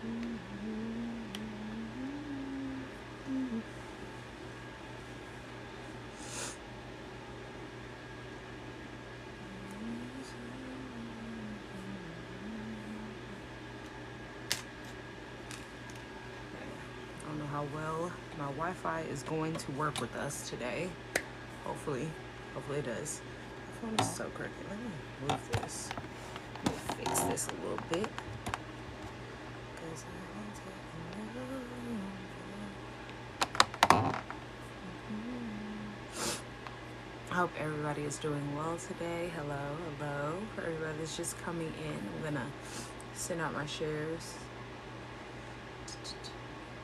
I don't know how well my Wi-Fi is going to work with us today. Hopefully it does. My phone is so crooked. Let me move this. Let me fix this a little bit. I hope everybody is doing well today. Hello. For everybody that's just coming in, I'm gonna send out my shares.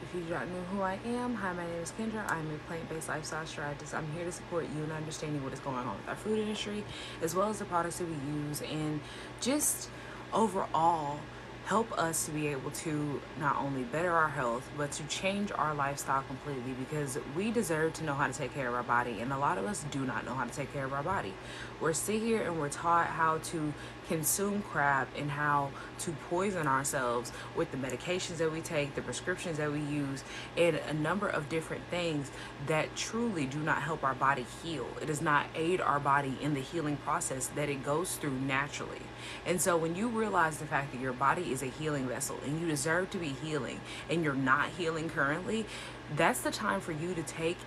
If you don't know who I am, hi, my name is Kendra. I'm a plant-based lifestyle strategist. I'm here to support you in understanding what is going on with our food industry, as well as the products that we use, and just overall help us to be able to not only better our health, but to change our lifestyle completely, because we deserve to know how to take care of our body, and a lot of us do not know how to take care of our body. We're sit here and we're taught how to consume crap and how to poison ourselves with the medications that we take, the prescriptions that we use, and a number of different things that truly do not help our body heal. It does not aid our body in the healing process that it goes through naturally. And so when you realize the fact that your body is a healing vessel and you deserve to be healing and you're not healing currently, that's the time for you to take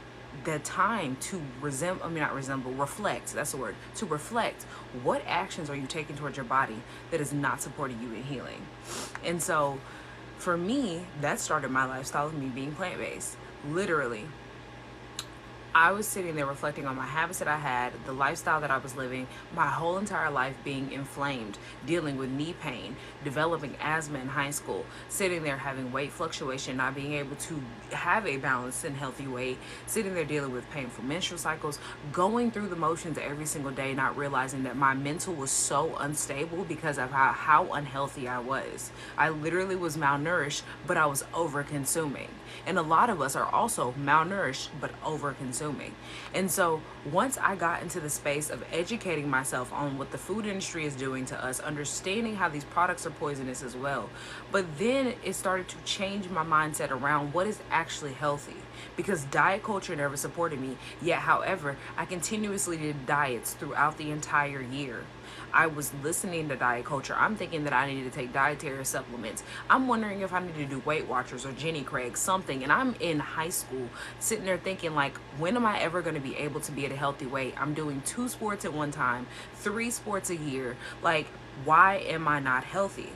the time to reflect. That's the word. To reflect, what actions are you taking towards your body that is not supporting you in healing? And so for me, that started my lifestyle of me being plant-based. Literally, I was sitting there reflecting on my habits that I had, the lifestyle that I was living, my whole entire life being inflamed, dealing with knee pain, developing asthma in high school, sitting there having weight fluctuation, not being able to have a balanced and healthy weight, sitting there dealing with painful menstrual cycles, going through the motions every single day, not realizing that my mental was so unstable because of how unhealthy I was. I literally was malnourished, but I was over consuming. And a lot of us are also malnourished, but over consuming. And so once I got into the space of educating myself on what the food industry is doing to us, understanding how these products are poisonous as well, but then it started to change my mindset around what is actually healthy, because diet culture never supported me. Yet, however, I continuously did diets throughout the entire year. I was listening to diet culture. I'm thinking that I needed to take dietary supplements. I'm wondering if I need to do Weight Watchers or Jenny Craig, something. And I'm in high school sitting there thinking, like, when am I ever going to be able to be at a healthy weight? I'm doing 2 sports at one time, 3 sports a year. Like, why am I not healthy?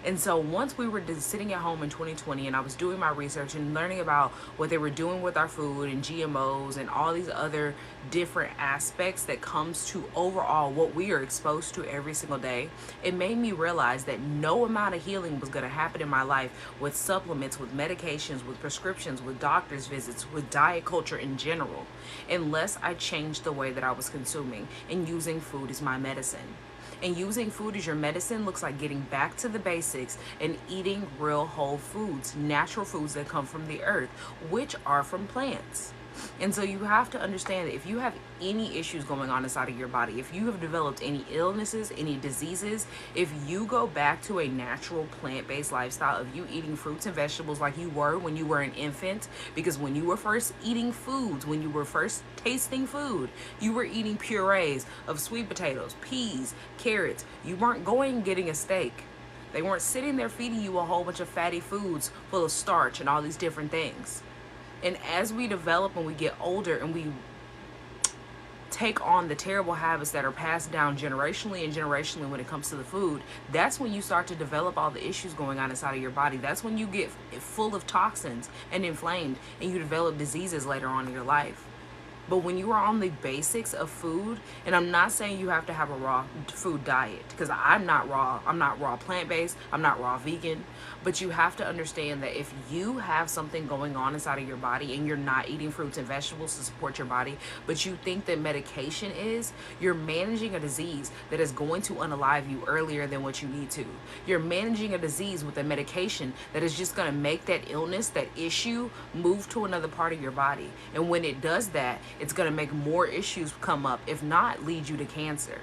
And so once we were sitting at home in 2020 and I was doing my research and learning about what they were doing with our food and GMOs and all these other different aspects that comes to overall what we are exposed to every single day, it made me realize that no amount of healing was going to happen in my life with supplements, with medications, with prescriptions, with doctor's visits, with diet culture in general, unless I changed the way that I was consuming and using food as my medicine. And using food as your medicine looks like getting back to the basics and eating real whole foods, natural foods that come from the earth, which are from plants. And so you have to understand that if you have any issues going on inside of your body, if you have developed any illnesses, any diseases, if you go back to a natural plant-based lifestyle of you eating fruits and vegetables like you were when you were an infant, because when you were first eating foods, when you were first tasting food, you were eating purees of sweet potatoes, peas, carrots. You weren't going and getting a steak. They weren't sitting there feeding you a whole bunch of fatty foods full of starch and all these different things. And as we develop and we get older and we take on the terrible habits that are passed down generationally when it comes to the food, that's when you start to develop all the issues going on inside of your body. That's when you get full of toxins and inflamed and you develop diseases later on in your life. But when you are on the basics of food, and I'm not saying you have to have a raw food diet, because I'm not raw plant-based, I'm not raw vegan, but you have to understand that if you have something going on inside of your body and you're not eating fruits and vegetables to support your body, but you think that medication is, you're managing a disease that is going to unalive you earlier than what you need to. You're managing a disease with a medication that is just going to make that illness, that issue, move to another part of your body. And when it does that, it's going to make more issues come up, if not lead you to cancer.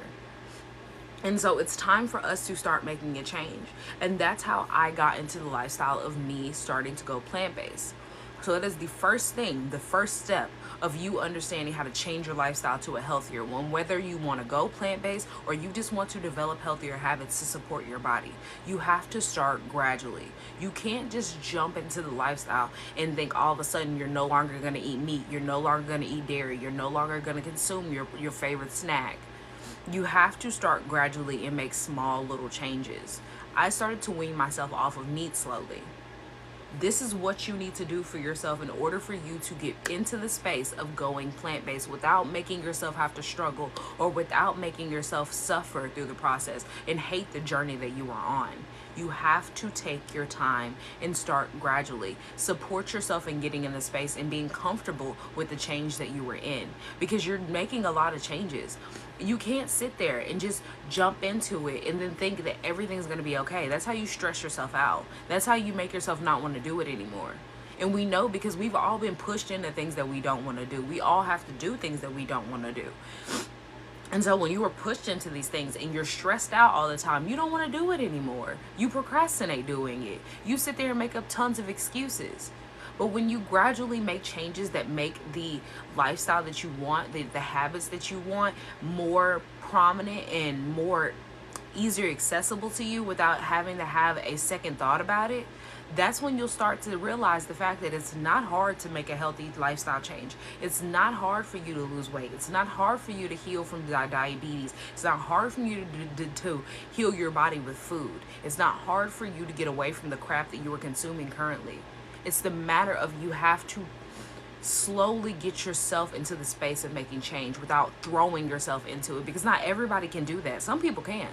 And so it's time for us to start making a change. And that's how I got into the lifestyle of me starting to go plant-based. So that is the first thing, the first step of you understanding how to change your lifestyle to a healthier one, whether you want to go plant-based or you just want to develop healthier habits to support your body. You have to start gradually. You can't just jump into the lifestyle and think all of a sudden you're no longer going to eat meat, you're no longer going to eat dairy, you're no longer going to consume your favorite snack. You have to start gradually and make small little changes. I started to wean myself off of meat slowly. This is what you need to do for yourself in order for you to get into the space of going plant-based without making yourself have to struggle or without making yourself suffer through the process and hate the journey that you are on. You have to take your time and start gradually. Support yourself in getting in the space and being comfortable with the change that you were in, because you're making a lot of changes. You can't sit there and just jump into it and then think that everything's going to be okay. That's how you stress yourself out. That's how you make yourself not want to do it anymore. And we know, because we've all been pushed into things that we don't want to do. We all have to do things that we don't want to do. And so when you are pushed into these things and you're stressed out all the time, you don't want to do it anymore. You procrastinate doing it. You sit there and make up tons of excuses. But when you gradually make changes that make the lifestyle that you want, the habits that you want, more prominent and more easier accessible to you without having to have a second thought about it, that's when you'll start to realize the fact that it's not hard to make a healthy lifestyle change. It's not hard for you to lose weight. It's not hard for you to heal from diabetes. It's not hard for you to heal your body with food. It's not hard for you to get away from the crap that you are consuming currently. It's the matter of you have to slowly get yourself into the space of making change without throwing yourself into it, because not everybody can do that. Some people can.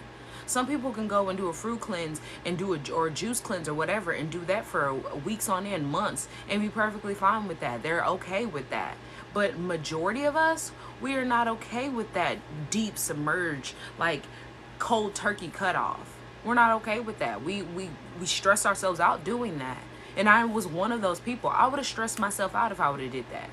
Some people can go and do a fruit cleanse and do a juice cleanse or whatever and do that for weeks on end, months, and be perfectly fine with that. They're okay with that. But majority of us, we are not okay with that deep submerged, like cold turkey cutoff. We're not okay with that. We stress ourselves out doing that. And I was one of those people. I would have stressed myself out if I would have did that.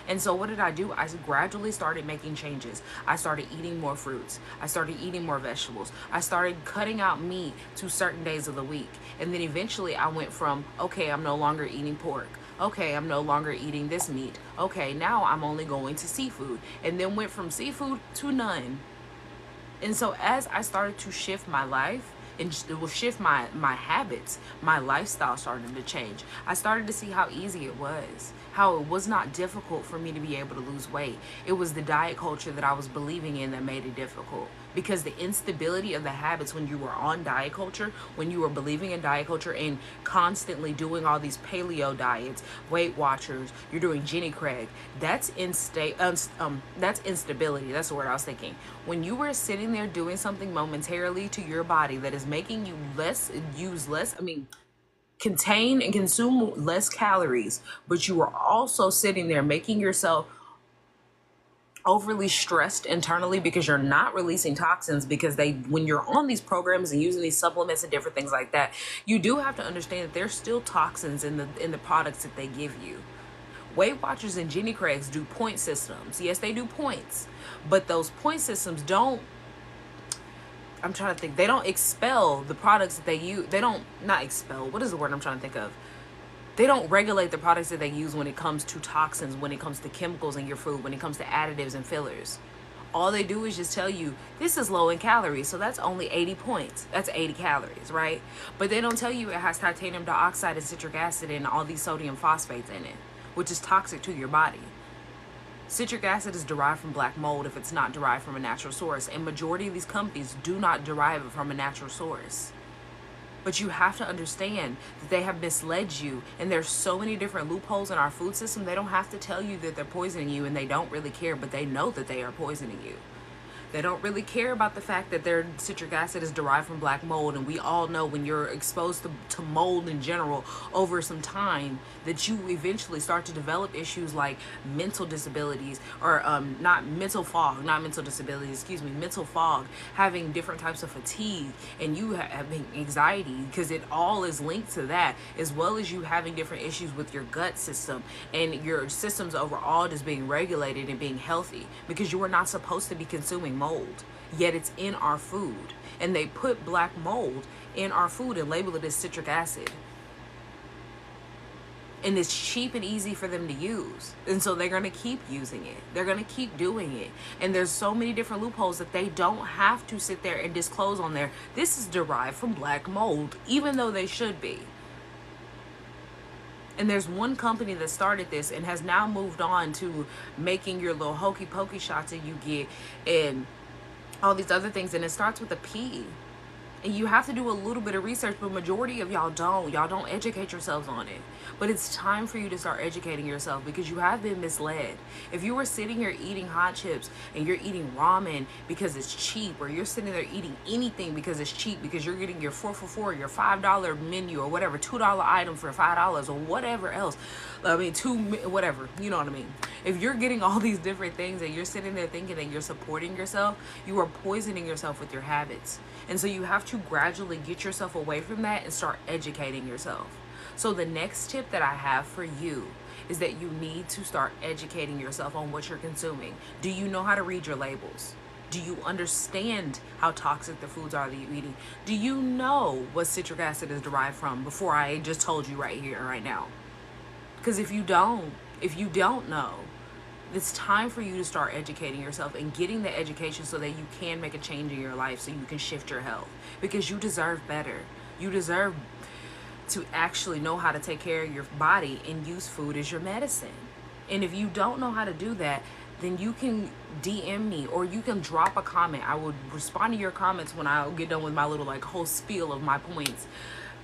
And so what did I do? I gradually started making changes. I started eating more fruits. I started eating more vegetables. I started cutting out meat to certain days of the week. And then eventually I went from, okay, I'm no longer eating pork. Okay, I'm no longer eating this meat. Okay, now I'm only going to seafood. And then went from seafood to none. And so as I started to shift my life, and it will shift my habits, my lifestyle started to change. I started to see how easy it was, how it was not difficult for me to be able to lose weight. It was the diet culture that I was believing in that made it difficult, because the instability of the habits when you were on diet culture, when you were believing in diet culture and constantly doing all these paleo diets, Weight Watchers, you're doing Jenny Craig, that's instability. That's the word I was thinking. When you were sitting there doing something momentarily to your body that is making you contain and consume less calories, but you are also sitting there making yourself overly stressed internally because you're not releasing toxins, because when you're on these programs and using these supplements and different things like that, you do have to understand that there's still toxins in the products that they give you. Weight Watchers and Jenny Craig's do point systems. Yes, they do points, but those point systems don't they don't expel the products that they use. They don't, not expel, what is the word I'm trying to think of? They don't regulate the products that they use when it comes to toxins, when it comes to chemicals in your food, when it comes to additives and fillers. All they do is just tell you, this is low in calories, so that's only 80 points. That's 80 calories, right? But they don't tell you it has titanium dioxide and citric acid and all these sodium phosphates in it, which is toxic to your body. Citric acid is derived from black mold if it's not derived from a natural source, and majority of these companies do not derive it from a natural source. But you have to understand that they have misled you, and there's so many different loopholes in our food system. They don't have to tell you that they're poisoning you, and they don't really care, but they know that they are poisoning you. They don't really care about the fact that their citric acid is derived from black mold, and we all know when you're exposed to mold in general over some time that you eventually start to develop issues like mental disabilities, or mental fog, having different types of fatigue, and you having anxiety, because it all is linked to that, as well as you having different issues with your gut system and your systems overall just being regulated and being healthy, because you are not supposed to be consuming mold. yet it's in our food. And they put black mold in our food and label it as citric acid. And it's cheap and easy for them to use. And so they're going to keep using it. They're going to keep doing it. And there's so many different loopholes that they don't have to sit there and disclose on there. This is derived from black mold, even though they should be. And there's one company that started this and has now moved on to making your little hokey pokey shots that you get and all these other things. And it starts with a P. And you have to do a little bit of research, but majority of y'all don't. Y'all don't educate yourselves on it. But it's time for you to start educating yourself because you have been misled. If you were sitting here eating hot chips and you're eating ramen because it's cheap, or you're sitting there eating anything because it's cheap, because you're getting your 4 for $4, your $5 menu or whatever, $2 item for $5 or whatever else. I mean, whatever, you know what I mean? If you're getting all these different things and you're sitting there thinking that you're supporting yourself, you are poisoning yourself with your habits. And so you have to gradually get yourself away from that and start educating yourself. So the next tip that I have for you is that you need to start educating yourself on what you're consuming. Do you know how to read your labels? Do you understand how toxic the foods are that you're eating? Do you know what citric acid is derived from before I just told you right here and right now? Because if you don't know, it's time for you to start educating yourself and getting the education so that you can make a change in your life, so you can shift your health, because you deserve better. You deserve to actually know how to take care of your body and use food as your medicine. And if you don't know how to do that, then you can DM me or you can drop a comment. I will respond to your comments when I get done with my little whole spiel of my points.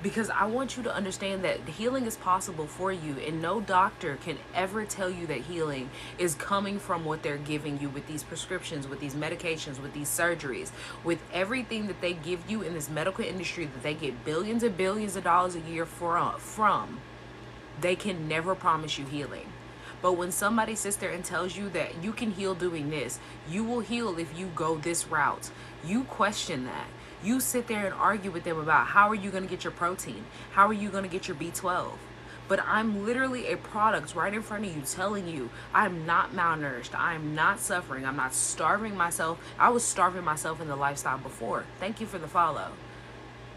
Because I want you to understand that healing is possible for you, and no doctor can ever tell you that healing is coming from what they're giving you with these prescriptions, with these medications, with these surgeries, with everything that they give you in this medical industry that they get billions and billions of dollars a year from. They can never promise you healing. But when somebody sits there and tells you that you can heal doing this, you will heal if you go this route, you question that. You sit there and argue with them about how are you going to get your protein? How are you going to get your B12? But I'm literally a product right in front of you telling you I'm not malnourished. I'm not suffering. I'm not starving myself. I was starving myself in the lifestyle before. Thank you for the follow.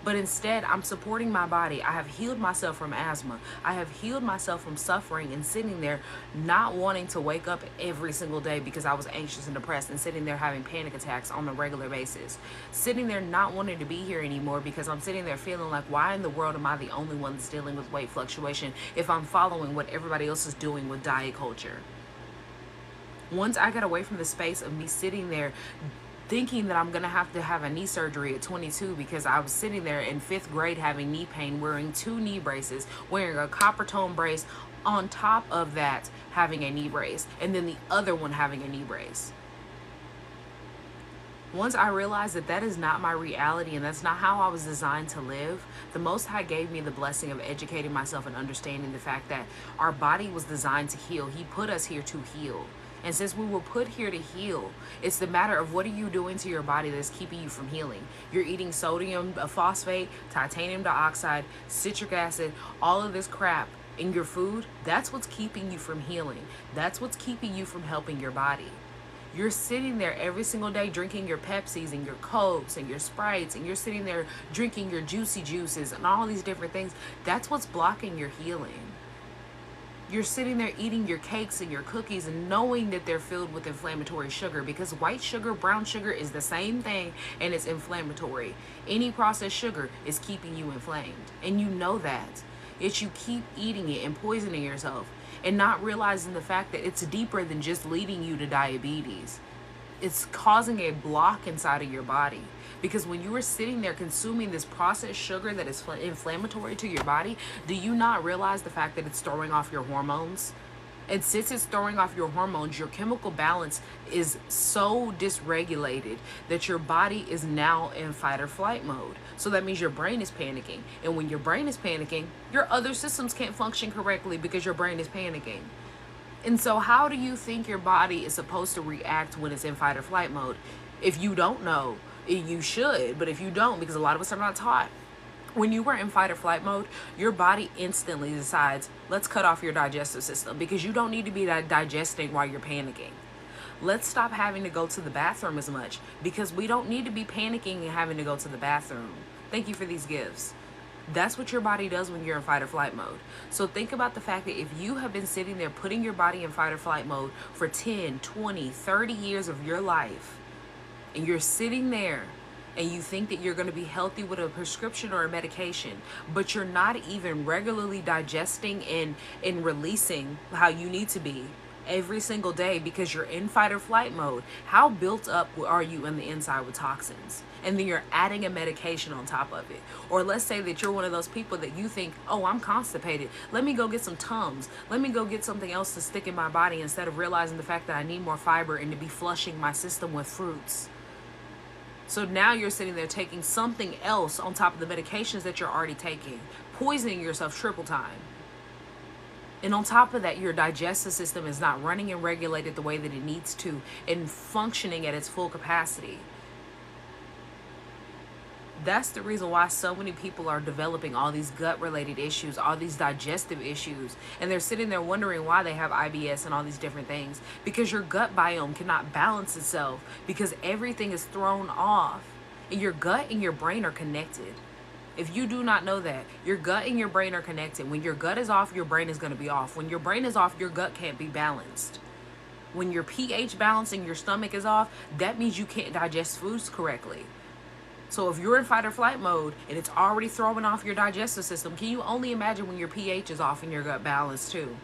But instead, I'm supporting my body. I have healed myself from asthma. I have healed myself from suffering and sitting there not wanting to wake up every single day because I was anxious and depressed, and sitting there having panic attacks on a regular basis. Sitting there not wanting to be here anymore because I'm sitting there feeling like, why in the world am I the only one that's dealing with weight fluctuation if I'm following what everybody else is doing with diet culture? Once I got away from the space of me sitting there thinking that I'm going to have a knee surgery at 22 because I was sitting there in 5th grade having knee pain, wearing 2 knee braces, wearing a copper tone brace, on top of that having a knee brace, and then the other one having a knee brace. Once I realized that that is not my reality and that's not how I was designed to live, the Most High gave me the blessing of educating myself and understanding the fact that our body was designed to heal. He put us here to heal. And since we were put here to heal, it's the matter of what are you doing to your body that's keeping you from healing. You're eating sodium phosphate, titanium dioxide, citric acid, all of this crap in your food. That's what's keeping you from healing. That's what's keeping you from helping your body. You're sitting there every single day drinking your Pepsis and your Cokes and your Sprites, and you're sitting there drinking your juicy juices and all these different things. That's what's blocking your healing. You're sitting there eating your cakes and your cookies and knowing that they're filled with inflammatory sugar, because white sugar, brown sugar is the same thing and it's inflammatory. Any processed sugar is keeping you inflamed, and you know that. Yet you keep eating it and poisoning yourself and not realizing the fact that it's deeper than just leading you to diabetes. It's causing a block inside of your body. Because when you are sitting there consuming this processed sugar that is inflammatory to your body, do you not realize the fact that it's throwing off your hormones? And since it's throwing off your hormones, your chemical balance is so dysregulated that your body is now in fight or flight mode. So that means your brain is panicking. And when your brain is panicking, your other systems can't function correctly because your brain is panicking. And so how do you think your body is supposed to react when it's in fight or flight mode? If you don't know, you should, but if you don't, because a lot of us are not taught. When you were in fight or flight mode, your body instantly decides, let's cut off your digestive system, because you don't need to be digesting while you're panicking. Let's stop having to go to the bathroom as much, because we don't need to be panicking and having to go to the bathroom. Thank you for these gifts. That's what your body does when you're in fight or flight mode. So think about the fact that if you have been sitting there putting your body in fight or flight mode for 10, 20, 30 years of your life, and you're sitting there and you think that you're going to be healthy with a prescription or a medication, but you're not even regularly digesting and releasing how you need to be every single day because you're in fight or flight mode, how built up are you in the inside with toxins? And then you're adding a medication on top of it. Or let's say that you're one of those people that you think, oh, I'm constipated, let me go get some Tums, let me go get something else to stick in my body, instead of realizing the fact that I need more fiber and to be flushing my system with fruits. So now you're sitting there taking something else on top of the medications that you're already taking, poisoning yourself triple time. And on top of that, your digestive system is not running and regulated the way that it needs to and functioning at its full capacity. That's the reason why so many people are developing all these gut-related issues, all these digestive issues, and they're sitting there wondering why they have IBS and all these different things. Because your gut biome cannot balance itself, because everything is thrown off. And your gut and your brain are connected. If you do not know that, your gut and your brain are connected. When your gut is off, your brain is going to be off. When your brain is off, your gut can't be balanced. When your pH balance in your stomach is off, that means you can't digest foods correctly. So if you're in fight or flight mode and it's already throwing off your digestive system, can you only imagine when your pH is off and your gut balance too?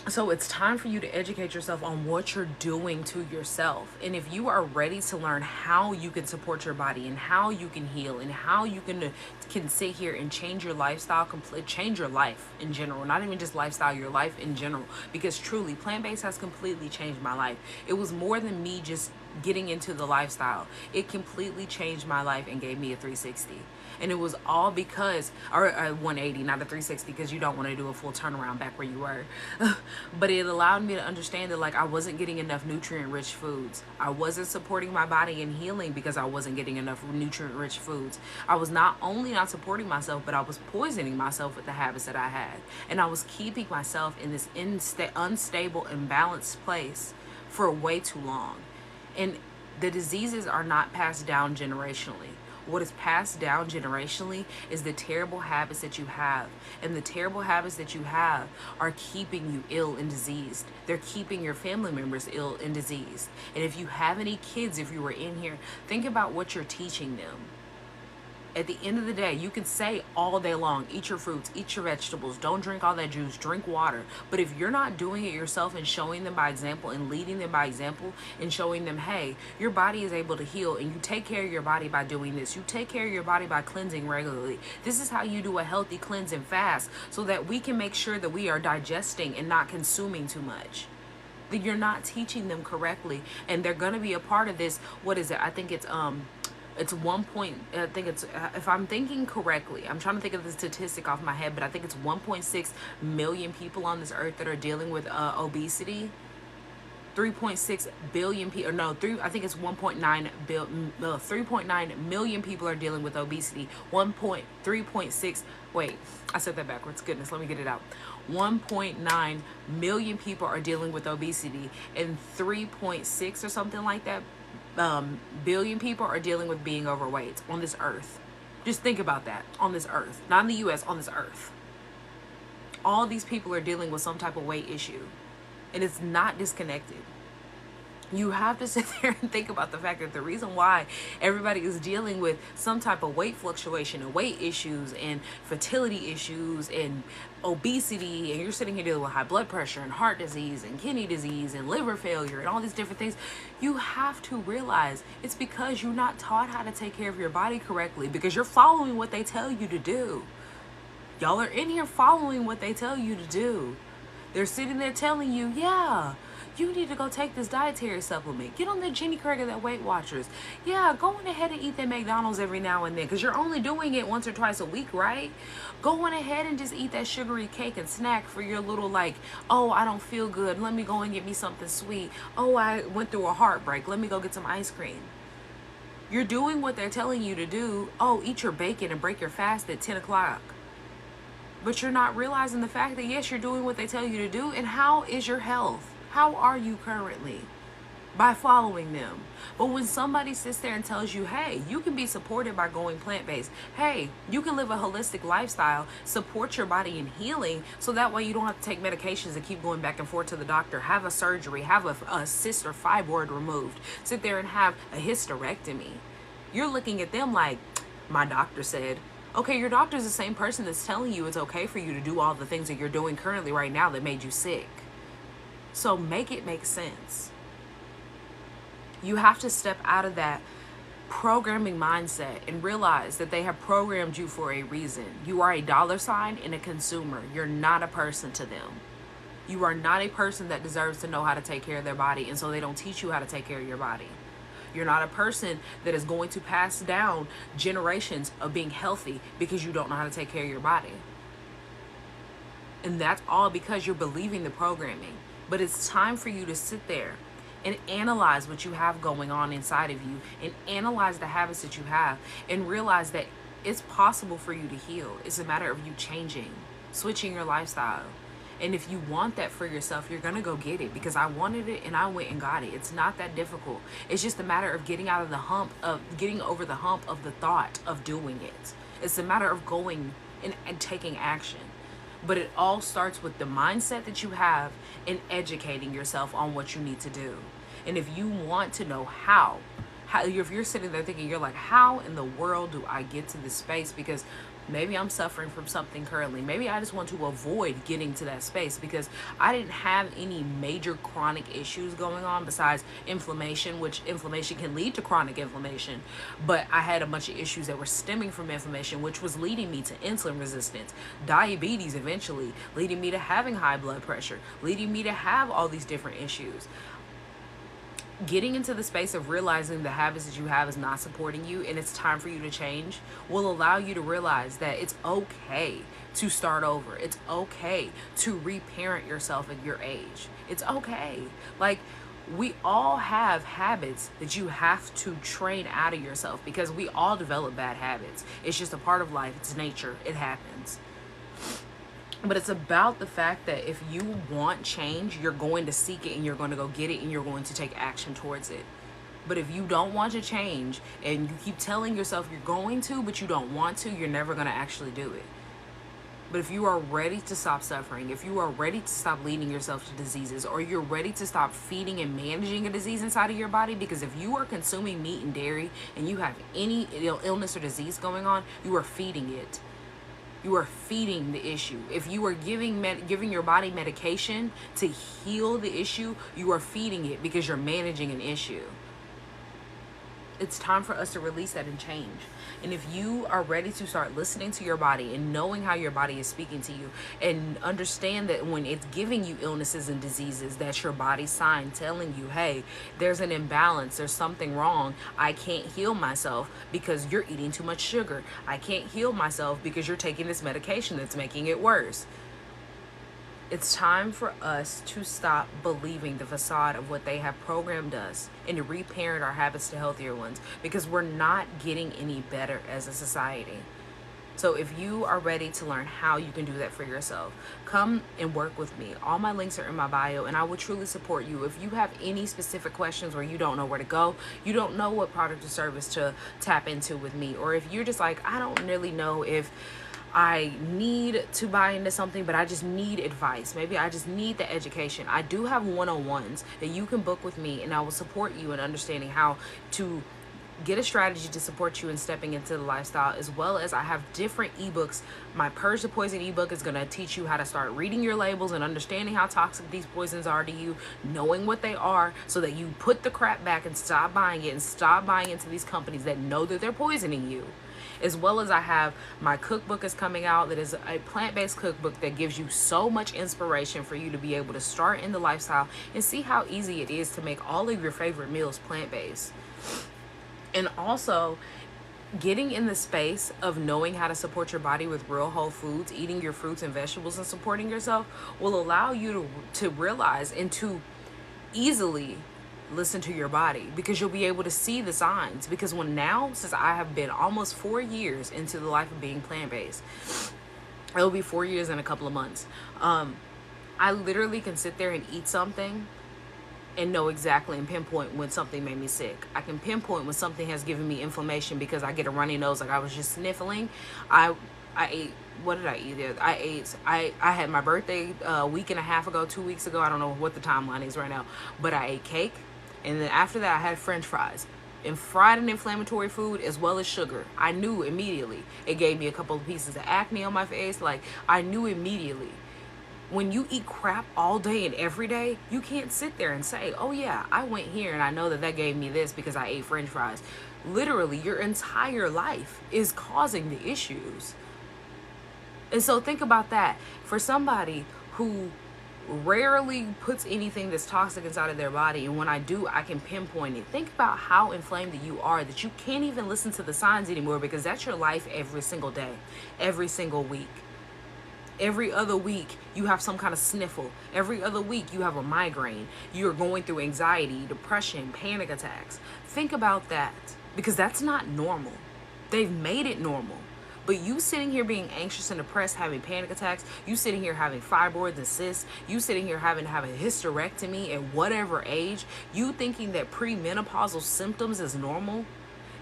So it's time for you to educate yourself on what you're doing to yourself. And if you are ready to learn how you can support your body and how you can heal and how you can sit here and change your lifestyle, change your life in general, not even just lifestyle, your life in general, because truly plant-based has completely changed my life. It was more than me just getting into the lifestyle. It completely changed my life and gave me a 360. And it was all because, or a 180, not a 360, because you don't want to do a full turnaround back where you were. But it allowed me to understand that, like, I wasn't getting enough nutrient-rich foods. I wasn't supporting my body in healing because I wasn't getting enough nutrient-rich foods. I was not only not supporting myself, but I was poisoning myself with the habits that I had. And I was keeping myself in this unstable, imbalanced place for way too long. And the diseases are not passed down generationally. What is passed down generationally is the terrible habits that you have. And the terrible habits that you have are keeping you ill and diseased. They're keeping your family members ill and diseased. And if you have any kids, if you were in here, think about what you're teaching them. At the end of the day, you can say all day long, eat your fruits, eat your vegetables, don't drink all that juice, drink water. But if you're not doing it yourself and showing them by example and leading them by example and showing them, hey, your body is able to heal and you take care of your body by doing this. You take care of your body by cleansing regularly. This is how you do a healthy cleanse and fast, so that we can make sure that we are digesting and not consuming too much. That you're not teaching them correctly, and they're going to be a part of this. What is it? I think it's if I'm thinking correctly, I'm trying to think of the statistic off my head, but I think it's 1.6 million people on this earth that are dealing with obesity. 3.6 billion people, I think it's 3.9 million people are dealing with obesity. 3.6, wait, I said that backwards. Goodness, let me get it out. 1.9 million people are dealing with obesity, and 3.6 or something like that billion people are dealing with being overweight on this earth. Just think about that. On this earth, not in the US, on this earth, all these people are dealing with some type of weight issue, and it's not disconnected. You have to sit there and think about the fact that the reason why everybody is dealing with some type of weight fluctuation and weight issues and fertility issues and obesity, and you're sitting here dealing with high blood pressure and heart disease and kidney disease and liver failure and all these different things, you have to realize it's because you're not taught how to take care of your body correctly, because you're following what they tell you to do. Y'all are in here following what they tell you to do. They're sitting there telling you, yeah, you need to go take this dietary supplement. Get on that Jenny Craig or that Weight Watchers. Yeah, go on ahead and eat that McDonald's every now and then, because you're only doing it once or twice a week, right? Go on ahead and just eat that sugary cake and snack for your little, like, oh, I don't feel good, let me go and get me something sweet. Oh, I went through a heartbreak, let me go get some ice cream. You're doing what they're telling you to do. Oh, eat your bacon and break your fast at 10 o'clock. But you're not realizing the fact that, yes, you're doing what they tell you to do. And how is your health? How are you currently? By following them. But when somebody sits there and tells you, hey, you can be supported by going plant-based. Hey, you can live a holistic lifestyle, support your body in healing, so that way you don't have to take medications and keep going back and forth to the doctor, have a surgery, have a cyst or fibroid removed, sit there and have a hysterectomy. You're looking at them like, my doctor said. Okay, your doctor's the same person that's telling you it's okay for you to do all the things that you're doing currently right now that made you sick. So make it make sense. You have to step out of that programming mindset and realize that they have programmed you for a reason. You are a dollar sign and a consumer. You're not a person to them. You are not a person that deserves to know how to take care of their body, and so they don't teach you how to take care of your body. You're not a person that is going to pass down generations of being healthy because you don't know how to take care of your body. And that's all because you're believing the programming. But it's time for you to sit there and analyze what you have going on inside of you, and analyze the habits that you have, and realize that it's possible for you to heal. It's a matter of you changing, switching your lifestyle. And if you want that for yourself, you're gonna go get it, because I wanted it and I went and got it. It's not that difficult. It's just a matter of getting over the hump of the thought of doing it. It's a matter of going and taking action. But it all starts with the mindset that you have and educating yourself on what you need to do. And if you want to know how if you're sitting there thinking, you're like, how in the world do I get to this space? Because maybe I'm suffering from something currently. Maybe I just want to avoid getting to that space because I didn't have any major chronic issues going on besides inflammation, which inflammation can lead to chronic inflammation. But I had a bunch of issues that were stemming from inflammation, which was leading me to insulin resistance, diabetes eventually, leading me to having high blood pressure, leading me to have all these different issues. Getting into the space of realizing the habits that you have is not supporting you and it's time for you to change will allow you to realize that it's okay to start over. It's okay to reparent yourself at your age. It's okay. Like, we all have habits that you have to train out of yourself because we all develop bad habits. It's just a part of life. It's nature. It happens. But it's about the fact that if you want change, you're going to seek it and you're going to go get it and you're going to take action towards it. But if you don't want to change and you keep telling yourself you're going to, but you don't want to, you're never going to actually do it. But if you are ready to stop suffering, if you are ready to stop leading yourself to diseases, or you're ready to stop feeding and managing a disease inside of your body, because if you are consuming meat and dairy and you have any illness or disease going on, you are feeding it. You are feeding the issue. If you are giving your body medication to heal the issue, you are feeding it because you're managing an issue. It's time for us to release that and change. And if you are ready to start listening to your body and knowing how your body is speaking to you, and understand that when it's giving you illnesses and diseases, that's your body's sign telling you, hey, there's an imbalance, there's something wrong. I can't heal myself because you're eating too much sugar. I can't heal myself because you're taking this medication that's making it worse. It's time for us to stop believing the facade of what they have programmed us and to reparent our habits to healthier ones, because we're not getting any better as a society. So if you are ready to learn how you can do that for yourself, come and work with me. All my links are in my bio and I will truly support you. If you have any specific questions where you don't know where to go, you don't know what product or service to tap into with me, or if you're just like, I don't really know if I need to buy into something, but I just need advice. Maybe I just need the education. I do have one-on-ones that you can book with me, and I will support you in understanding how to get a strategy to support you in stepping into the lifestyle, as well as I have different ebooks. My Purge the Poison ebook is going to teach you how to start reading your labels and understanding how toxic these poisons are to you, knowing what they are, so that you put the crap back and stop buying it and stop buying into these companies that know that they're poisoning you. As well as I have my cookbook is coming out, that is a plant-based cookbook that gives you so much inspiration for you to be able to start in the lifestyle and see how easy it is to make all of your favorite meals plant-based. And also getting in the space of knowing how to support your body with real whole foods, eating your fruits and vegetables and supporting yourself will allow you to realize and to easily listen to your body, because you'll be able to see the signs. Because since I have been almost 4 years into the life of being plant-based, It'll be 4 years in a couple of months. I literally can sit there and eat something and know exactly and pinpoint when something made me sick. I can pinpoint when something has given me inflammation because I get a runny nose, like I was just sniffling. I ate, what did I eat? I had my birthday a week and a half ago, 2 weeks ago. I don't know what the timeline is right now, but I ate cake, and then after that I had French fries. And fried and inflammatory food as well as sugar. I knew immediately. It gave me a couple of pieces of acne on my face. Like, I knew immediately. When you eat crap all day and every day, you can't sit there and say, oh yeah, I went here and I know that gave me this because I ate French fries. Literally, your entire life is causing the issues. And so think about that. For somebody who rarely puts anything that's toxic inside of their body, and when I do, I can pinpoint it. Think about how inflamed that you are, that you can't even listen to the signs anymore, because that's your life every single day, every single week. Every other week, you have some kind of sniffle. Every other week, you have a migraine. You're going through anxiety, depression, panic attacks. Think about that, because that's not normal. They've made it normal. But you sitting here being anxious and depressed, having panic attacks, you sitting here having fibroids and cysts, you sitting here having to have a hysterectomy at whatever age, you thinking that premenopausal symptoms is normal,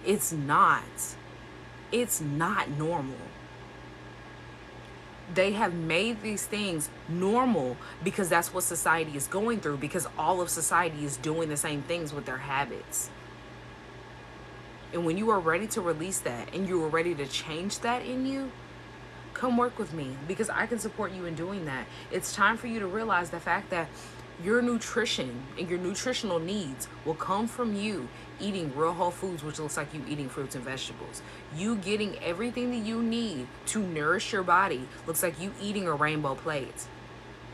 it's not. It's not normal. They have made these things normal because that's what society is going through, because all of society is doing the same things with their habits. And when you are ready to release that and you are ready to change that in you, come work with me, because I can support you in doing that. It's time for you to realize the fact that your nutrition and your nutritional needs will come from you eating real whole foods, which looks like you eating fruits and vegetables. You getting everything that you need to nourish your body looks like you eating a rainbow plate.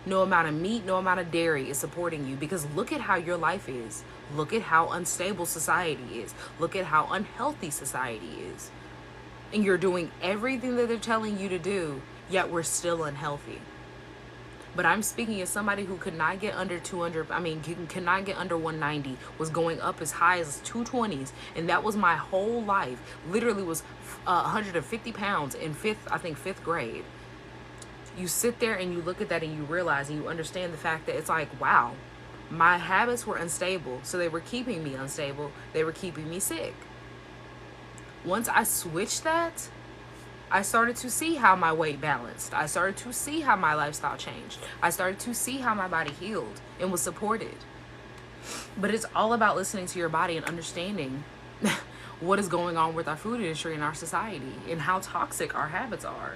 No amount of meat, no amount of dairy is supporting you, because look at how your life is. Look at how unstable society is. Look at how unhealthy society is. And you're doing everything that they're telling you to do, yet we're still unhealthy. But I'm speaking as somebody who could not get under 200, could not get under 190, was going up as high as 220s, and that was my whole life. Literally was 150 pounds in fifth grade. You sit there and you look at that and you realize and you understand the fact that it's like, wow, my habits were unstable, so they were keeping me unstable. They were keeping me sick. Once I switched that, I started to see how my weight balanced. I started to see how my lifestyle changed. I started to see how my body healed and was supported. But it's all about listening to your body and understanding what is going on with our food industry and our society and how toxic our habits are.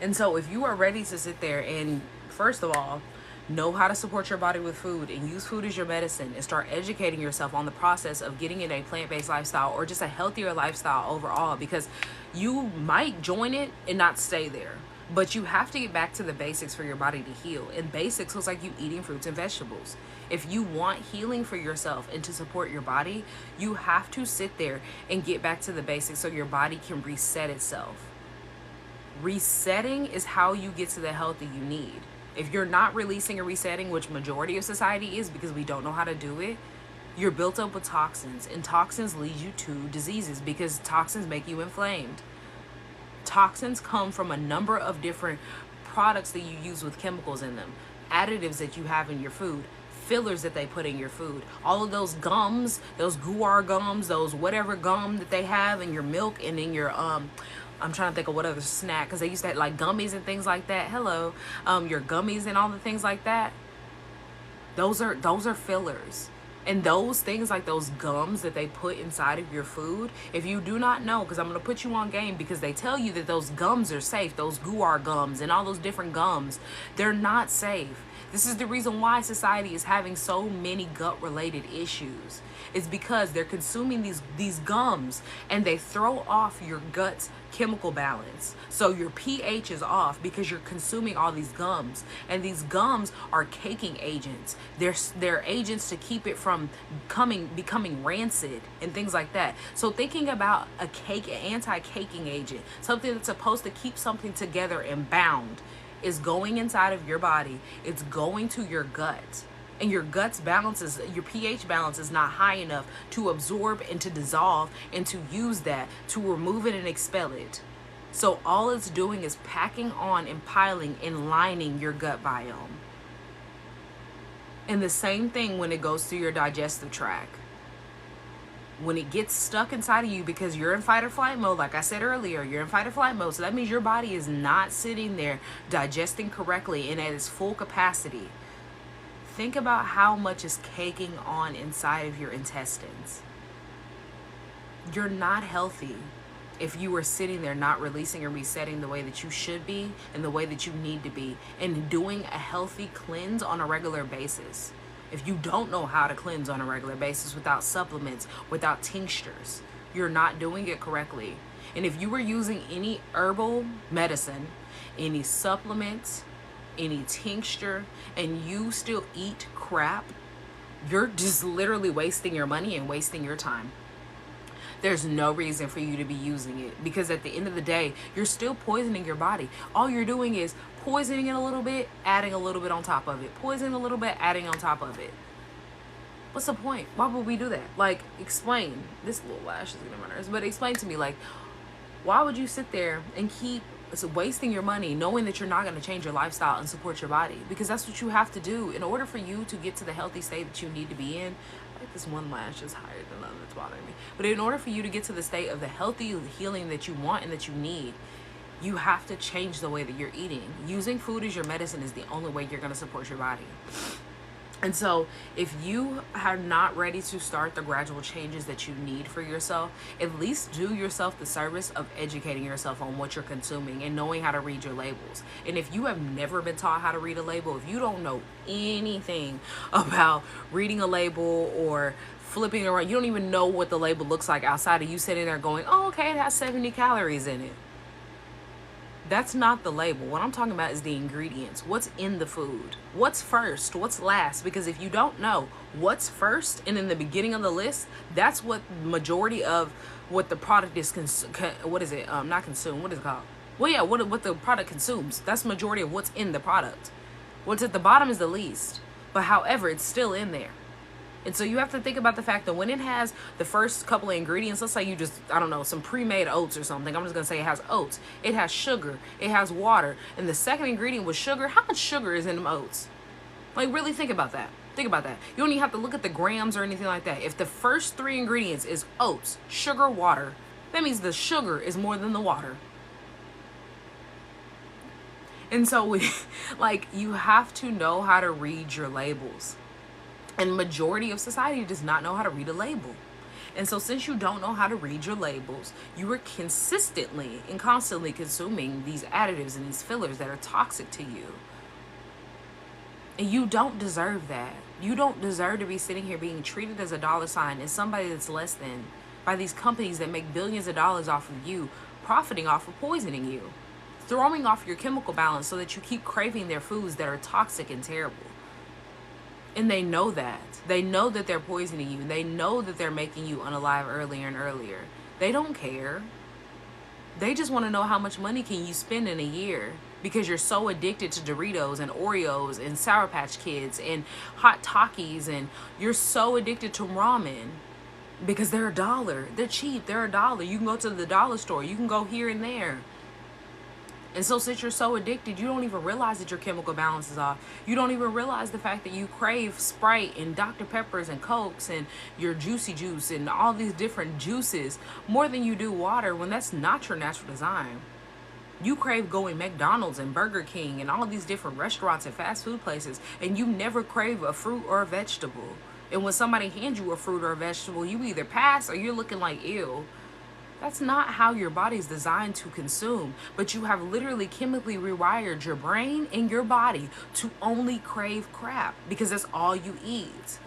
And so if you are ready to sit there and, first of all, know how to support your body with food and use food as your medicine, and start educating yourself on the process of getting in a plant-based lifestyle or just a healthier lifestyle overall, because you might join it and not stay there, but you have to get back to the basics for your body to heal. And basics looks like you eating fruits and vegetables. If you want healing for yourself and to support your body, you have to sit there and get back to the basics so your body can reset itself. Resetting is how you get to the health that you need. If you're not releasing and resetting, which majority of society is because we don't know how to do it, you're built up with toxins, and toxins lead you to diseases because toxins make you inflamed. Toxins come from a number of different products that you use with chemicals in them, additives that you have in your food, fillers that they put in your food, all of those gums, those guar gums, those whatever gum that they have in your milk and in your I'm trying to think of what other snack, because they used to have like gummies and things like that. Your gummies and all the things like that. Those are fillers. And those things, like those gums that they put inside of your food, if you do not know, because I'm going to put you on game, because they tell you that those gums are safe, those guar gums and all those different gums, they're not safe. This is the reason why society is having so many gut-related issues. It's because they're consuming these gums, and they throw off your gut's chemical balance. So your pH is off because you're consuming all these gums, and these gums are caking agents. They're agents to keep it from becoming rancid and things like that. So thinking about an anti-caking agent, something that's supposed to keep something together and bound, is going inside of your body. It's going to your gut. And your gut's balance your pH balance is not high enough to absorb and to dissolve and to use that to remove it and expel it. So all it's doing is packing on and piling and lining your gut biome. And the same thing when it goes through your digestive tract. When it gets stuck inside of you because you're in fight or flight mode, like I said earlier, you're in fight or flight mode. So that means your body is not sitting there digesting correctly and at its full capacity. Think about how much is caking on inside of your intestines. You're not healthy if you are sitting there not releasing and resetting the way that you should be and the way that you need to be, and doing a healthy cleanse on a regular basis. If you don't know how to cleanse on a regular basis without supplements, without tinctures, you're not doing it correctly. And if you were using any herbal medicine, any supplements, any tincture, and you still eat crap, you're just literally wasting your money and wasting your time. There's no reason for you to be using it, because at the end of the day, you're still poisoning your body. All you're doing is poisoning it a little bit, adding a little bit on top of it. Poisoning a little bit, adding on top of it. What's the point? Why would we do that? Like, explain. This little lash is gonna run, but explain to me, like, why would you sit there and keep wasting your money knowing that you're not going to change your lifestyle and support your body? Because that's what you have to do in order for you to get to the healthy state that you need to be in. Like, this one lash is higher than the other, it's bothering me. But in order for you to get to the state of the healthy healing that you want and that you need, you have to change the way that you're eating. Using food as your medicine is the only way you're going to support your body. And so if you are not ready to start the gradual changes that you need for yourself, at least do yourself the service of educating yourself on what you're consuming and knowing how to read your labels. And if you have never been taught how to read a label, if you don't know anything about reading a label or flipping around, you don't even know what the label looks like outside of you sitting there going, oh, okay, it has 70 calories in it. That's not the label. What I'm talking about is the ingredients. What's in the food? What's first? What's last? Because if you don't know what's first and in the beginning of the list, that's what majority of what the product is. Not consume. What is it called? Well, yeah, what the product consumes. That's majority of what's in the product. What's at the bottom is the least. But however, it's still in there. And so you have to think about the fact that when it has the first couple of ingredients, let's say you just, I don't know, some pre-made oats or something. I'm just going to say it has oats. It has sugar. It has water. And the second ingredient was sugar. How much sugar is in them oats? Like, really think about that. Think about that. You don't even have to look at the grams or anything like that. If the first three ingredients is oats, sugar, water, that means the sugar is more than the water. And so, like, you have to know how to read your labels. And majority of society does not know how to read a label. And so since you don't know how to read your labels, you are consistently and constantly consuming these additives and these fillers that are toxic to you. And you don't deserve that. You don't deserve to be sitting here being treated as a dollar sign and somebody that's less than by these companies that make billions of dollars off of you, profiting off of poisoning you, throwing off your chemical balance so that you keep craving their foods that are toxic and terrible. And they know that. They know that they're poisoning you. They know that they're making you unalive earlier and earlier. They don't care. They just want to know how much money can you spend in a year because you're so addicted to Doritos and Oreos and Sour Patch Kids and hot Takis, and you're so addicted to ramen because they're $1. They're cheap. They're $1. You can go to the dollar store. You can go here and there. And so since you're so addicted, you don't even realize that your chemical balance is off. You don't even realize the fact that you crave Sprite and Dr. Peppers and Cokes and your Juicy Juice and all these different juices more than you do water, when that's not your natural design. You crave going McDonald's and Burger King and all these different restaurants and fast food places, and you never crave a fruit or a vegetable. And when somebody hands you a fruit or a vegetable, you either pass or you're looking like, ew. That's not how your body's designed to consume, but you have literally chemically rewired your brain and your body to only crave crap because that's all you eat.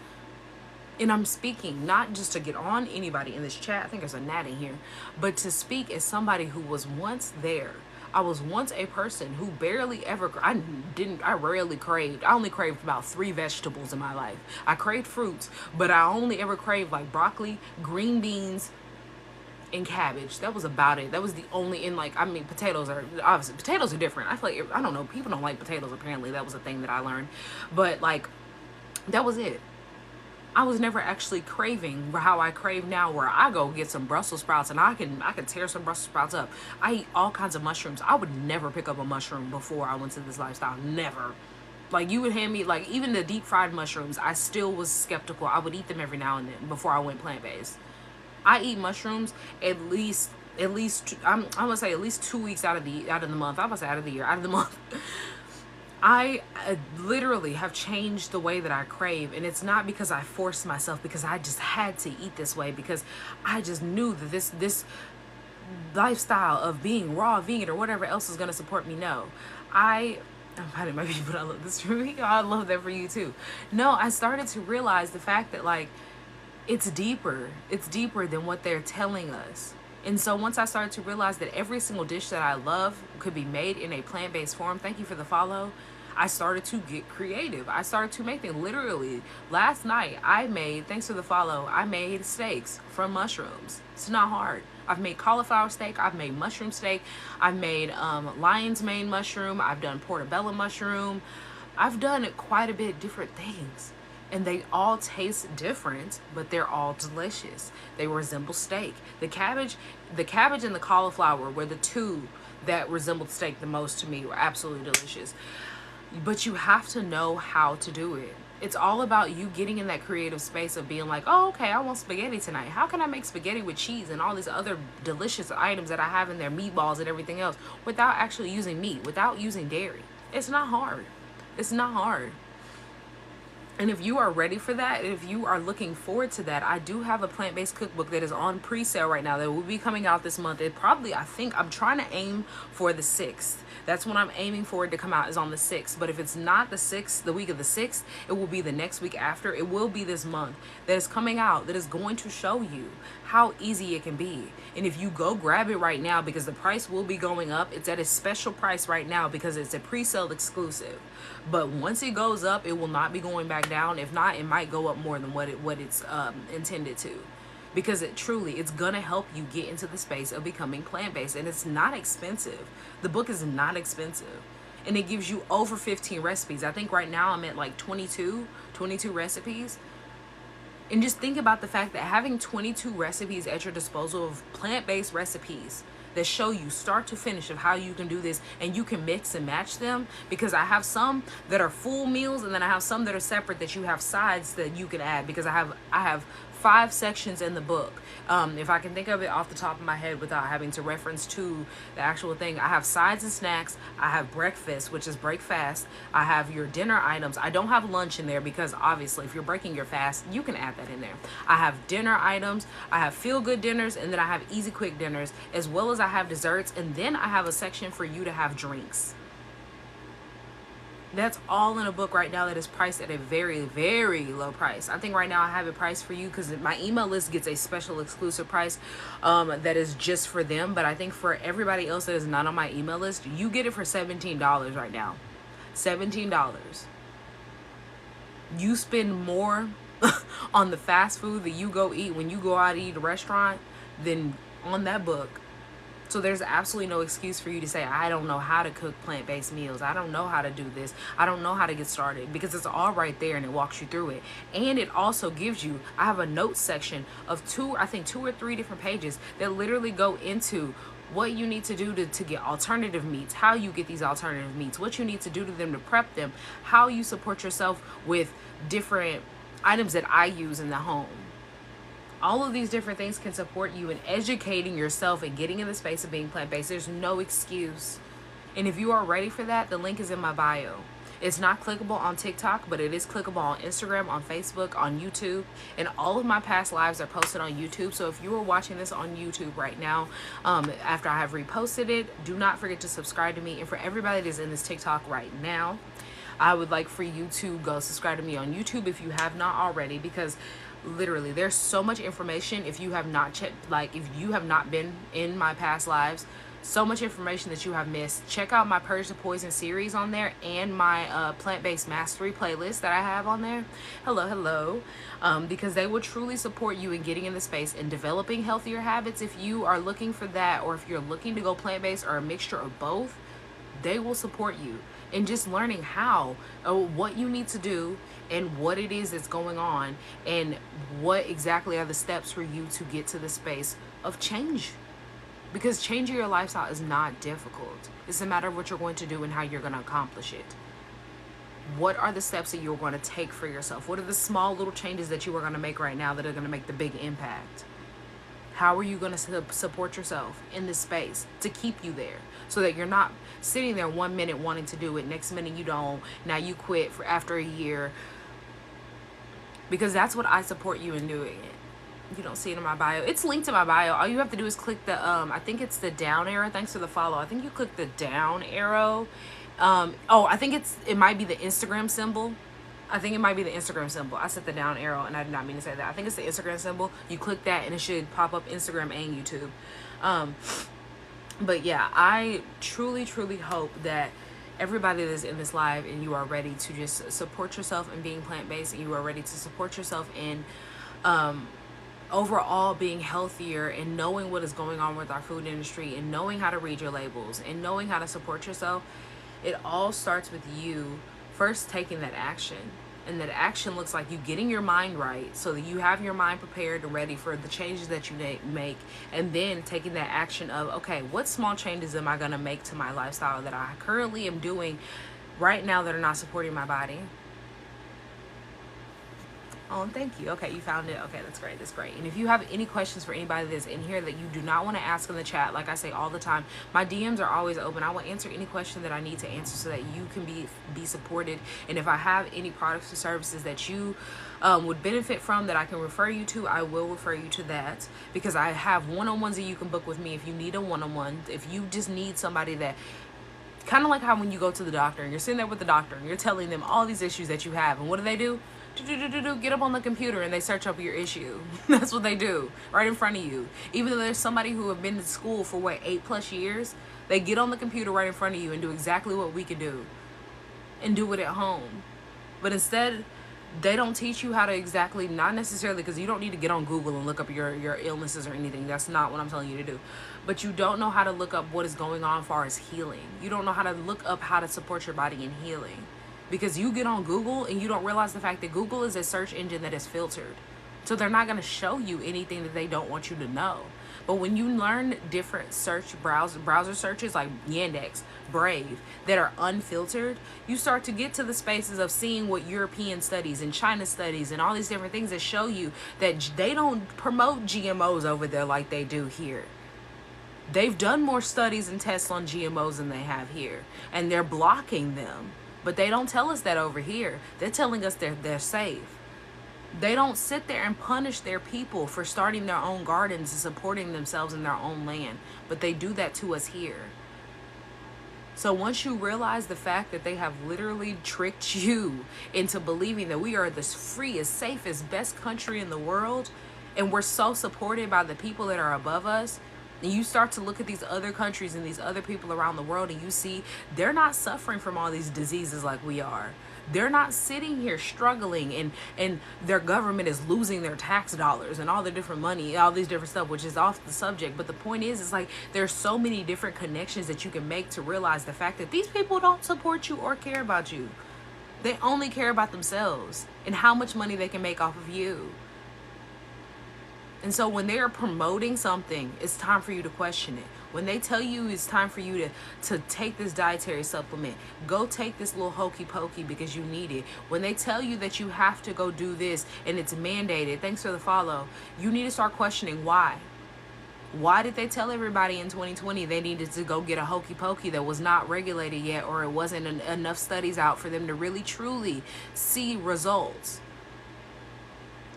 And I'm speaking not just to get on anybody in this chat, I think there's a gnat in here, but to speak as somebody who was once there. I was once a person who barely ever, I rarely craved. I only craved about 3 vegetables in my life. I craved fruits, but I only ever craved like broccoli, green beans, and cabbage. That was about it. That was the only, potatoes are different. I feel like, I don't know, people don't like potatoes apparently. That was a thing that I learned. But like, that was it. I was never actually craving how I crave now, where I go get some Brussels sprouts and I can tear some Brussels sprouts up. I eat all kinds of mushrooms. I would never pick up a mushroom before I went to this lifestyle. Never. Like, you would hand me, like, even the deep fried mushrooms, I still was skeptical. I would eat them every now and then before I went plant-based. I eat mushrooms at least I'm gonna say at least 2 weeks out of the month. I'm gonna say out of the year, out of the month. I literally have changed the way that I crave, and it's not because I forced myself, because I just had to eat this way, because I just knew that this lifestyle of being raw vegan or whatever else is going to support me. No, I'm finding my people that love this for me. I love that for you too. No, I started to realize the fact that, like, it's deeper than what they're telling us. And so once I started to realize that every single dish that I love could be made in a plant-based form, thank you for the follow, I started to get creative. I started to make things. Literally, last night thanks for the follow, I made steaks from mushrooms. It's not hard. I've made cauliflower steak. I've made mushroom steak. I've made lion's mane mushroom. I've done portobello mushroom. I've done quite a bit different things. And they all taste different, but they're all delicious. They resemble steak. The cabbage and the cauliflower were the two that resembled steak the most to me. Were absolutely delicious. But you have to know how to do it. It's all about you getting in that creative space of being like, oh, okay, I want spaghetti tonight. How can I make spaghetti with cheese and all these other delicious items that I have in there, meatballs and everything else, without actually using meat, without using dairy? It's not hard. It's not hard. And if you are ready for that, if you are looking forward to that, I do have a plant-based cookbook that is on pre-sale right now that will be coming out this month. I'm trying to aim for the 6th. That's when I'm aiming for it to come out, is on the 6th. But if it's not the 6th, the week of the 6th, it will be the next week after. It will be this month that is coming out, that is going to show you how easy it can be. And if you go grab it right now, because the price will be going up, it's at a special price right now because it's a pre-sale exclusive. But once it goes up, it will not be going back down. If not, it might go up more than what it's intended to. Because it's gonna help you get into the space of becoming plant-based, and it's not expensive. The book is not expensive, and it gives you over 15 recipes. I think right now I'm at like 22 recipes. And just think about the fact that having 22 recipes at your disposal of plant-based recipes that show you start to finish of how you can do this, and you can mix and match them, because I have some that are full meals, and then I have some that are separate that you have sides that you can add, because I have 5 sections in the book. If I can think of it off the top of my head without having to reference to the actual thing, I have sides and snacks. I have breakfast, which is break fast. I have your dinner items. I don't have lunch in there because obviously if you're breaking your fast, you can add that in there. I have dinner items. I have feel good dinners, and then I have easy quick dinners, as well as I have desserts, and then I have a section for you to have drinks. That's all in a book right now that is priced at a very, very low price. I think right now I have it priced for you because my email list gets a special exclusive price that is just for them. But I think for everybody else that is not on my email list, you get it for $17 right now. $17. You spend more on the fast food that you go eat when you go out to eat at a restaurant than on that book. So there's absolutely no excuse for you to say, I don't know how to cook plant-based meals. I don't know how to do this. I don't know how to get started, because it's all right there and it walks you through it. And it also gives you, I have a notes section of 2 or 3 different pages that literally go into what you need to do to get alternative meats, how you get these alternative meats, what you need to do to them to prep them, how you support yourself with different items that I use in the home. All of these different things can support you in educating yourself and getting in the space of being plant-based. There's no excuse. And if you are ready for that, the link is in my bio. It's not clickable on TikTok, but it is clickable on Instagram, on Facebook, on YouTube. And all of my past lives are posted on YouTube. So if you are watching this on YouTube right now, after I have reposted it, do not forget to subscribe to me. And for everybody that is in this TikTok right now, I would like for you to go subscribe to me on YouTube if you have not already, because literally there's so much information. If you have not if you have not been in my past lives, so much information that you have missed. Check out my Purge the Poison series on there, and my plant-based mastery playlist that I have on there. Hello. Because they will truly support you in getting in the space and developing healthier habits. If you are looking for that, or if you're looking to go plant-based or a mixture of both, They will support you in just learning how, what you need to do, and what it is that's going on, and what exactly are the steps for you to get to the space of change. Because changing your lifestyle is not difficult. It's a matter of what you're going to do and how you're going to accomplish it. What are the steps that you're going to take for yourself? What are the small little changes that you are going to make right now that are going to make the big impact? How are you going to support yourself in this space to keep you there, so that you're not sitting there 1 minute wanting to do it, next minute you don't, now you quit for after a year? Because that's what I support you in doing it. You don't see it in my bio. It's linked in my bio. All you have to do is click the I think it's the down arrow. Thanks for the follow. I think you click the down arrow. I think it might be the Instagram symbol. I think it might be the Instagram symbol. I said the down arrow and I did not mean to say that. I think it's the Instagram symbol. You click that and it should pop up Instagram and YouTube. But yeah, I truly, truly hope that everybody that's in this live and you are ready to just support yourself in being plant-based, and you are ready to support yourself in overall being healthier, and knowing what is going on with our food industry, and knowing how to read your labels, and knowing how to support yourself. It all starts with you first taking that action. And that action looks like you getting your mind right, so that you have your mind prepared and ready for the changes that you make. And then taking that action of, okay, what small changes am I going to make to my lifestyle that I currently am doing right now that are not supporting my body? Oh, and thank you. Okay, you found it. Okay, that's great. That's great. And if you have any questions for anybody that's in here that you do not want to ask in the chat, like I say all the time, my DMs are always open. I will answer any question that I need to answer so that you can be supported. And if I have any products or services that you would benefit from that I can refer you to, I will refer you to that, because I have one-on-ones that you can book with me if you need a one-on-one. If you just need somebody that, kind of like how when you go to the doctor and you're sitting there with the doctor and you're telling them all these issues that you have, and what do? Get up on the computer and they search up your issue. That's what they do right in front of you. Even though there's somebody who have been to school for 8+ years, they get on the computer right in front of you and do exactly what we could do and do it at home. But instead, they don't teach you how to exactly, not necessarily, because you don't need to get on Google and look up your illnesses or anything. That's not what I'm telling you to do. But you don't know how to look up what is going on as far as healing. You don't know how to look up how to support your body in healing. Because you get on Google and you don't realize the fact that Google is a search engine that is filtered. So they're not going to show you anything that they don't want you to know. But when you learn different browser searches like Yandex, Brave, that are unfiltered, you start to get to the spaces of seeing what European studies and China studies and all these different things that show you that they don't promote GMOs over there like they do here. They've done more studies and tests on GMOs than they have here, and they're blocking them. But they don't tell us that over here. They're telling us they're safe. They don't sit there and punish their people for starting their own gardens and supporting themselves in their own land. But they do that to us here. So once you realize the fact that they have literally tricked you into believing that we are the freest, safest, best country in the world, and we're so supported by the people that are above us, and you start to look at these other countries and these other people around the world, and you see they're not suffering from all these diseases like we are. They're not sitting here struggling, and their government is losing their tax dollars and all the different money, all these different stuff, which is off the subject. But the point is, it's like there's so many different connections that you can make to realize the fact that these people don't support you or care about you. They only care about themselves and how much money they can make off of you. And so when they are promoting something, it's time for you to question it. When they tell you it's time for you to take this dietary supplement, go take this little hokey pokey because you need it. When they tell you that you have to go do this and it's mandated, thanks for the follow, you need to start questioning why. Why did they tell everybody in 2020 they needed to go get a hokey pokey that was not regulated yet, or it wasn't enough studies out for them to really truly see results?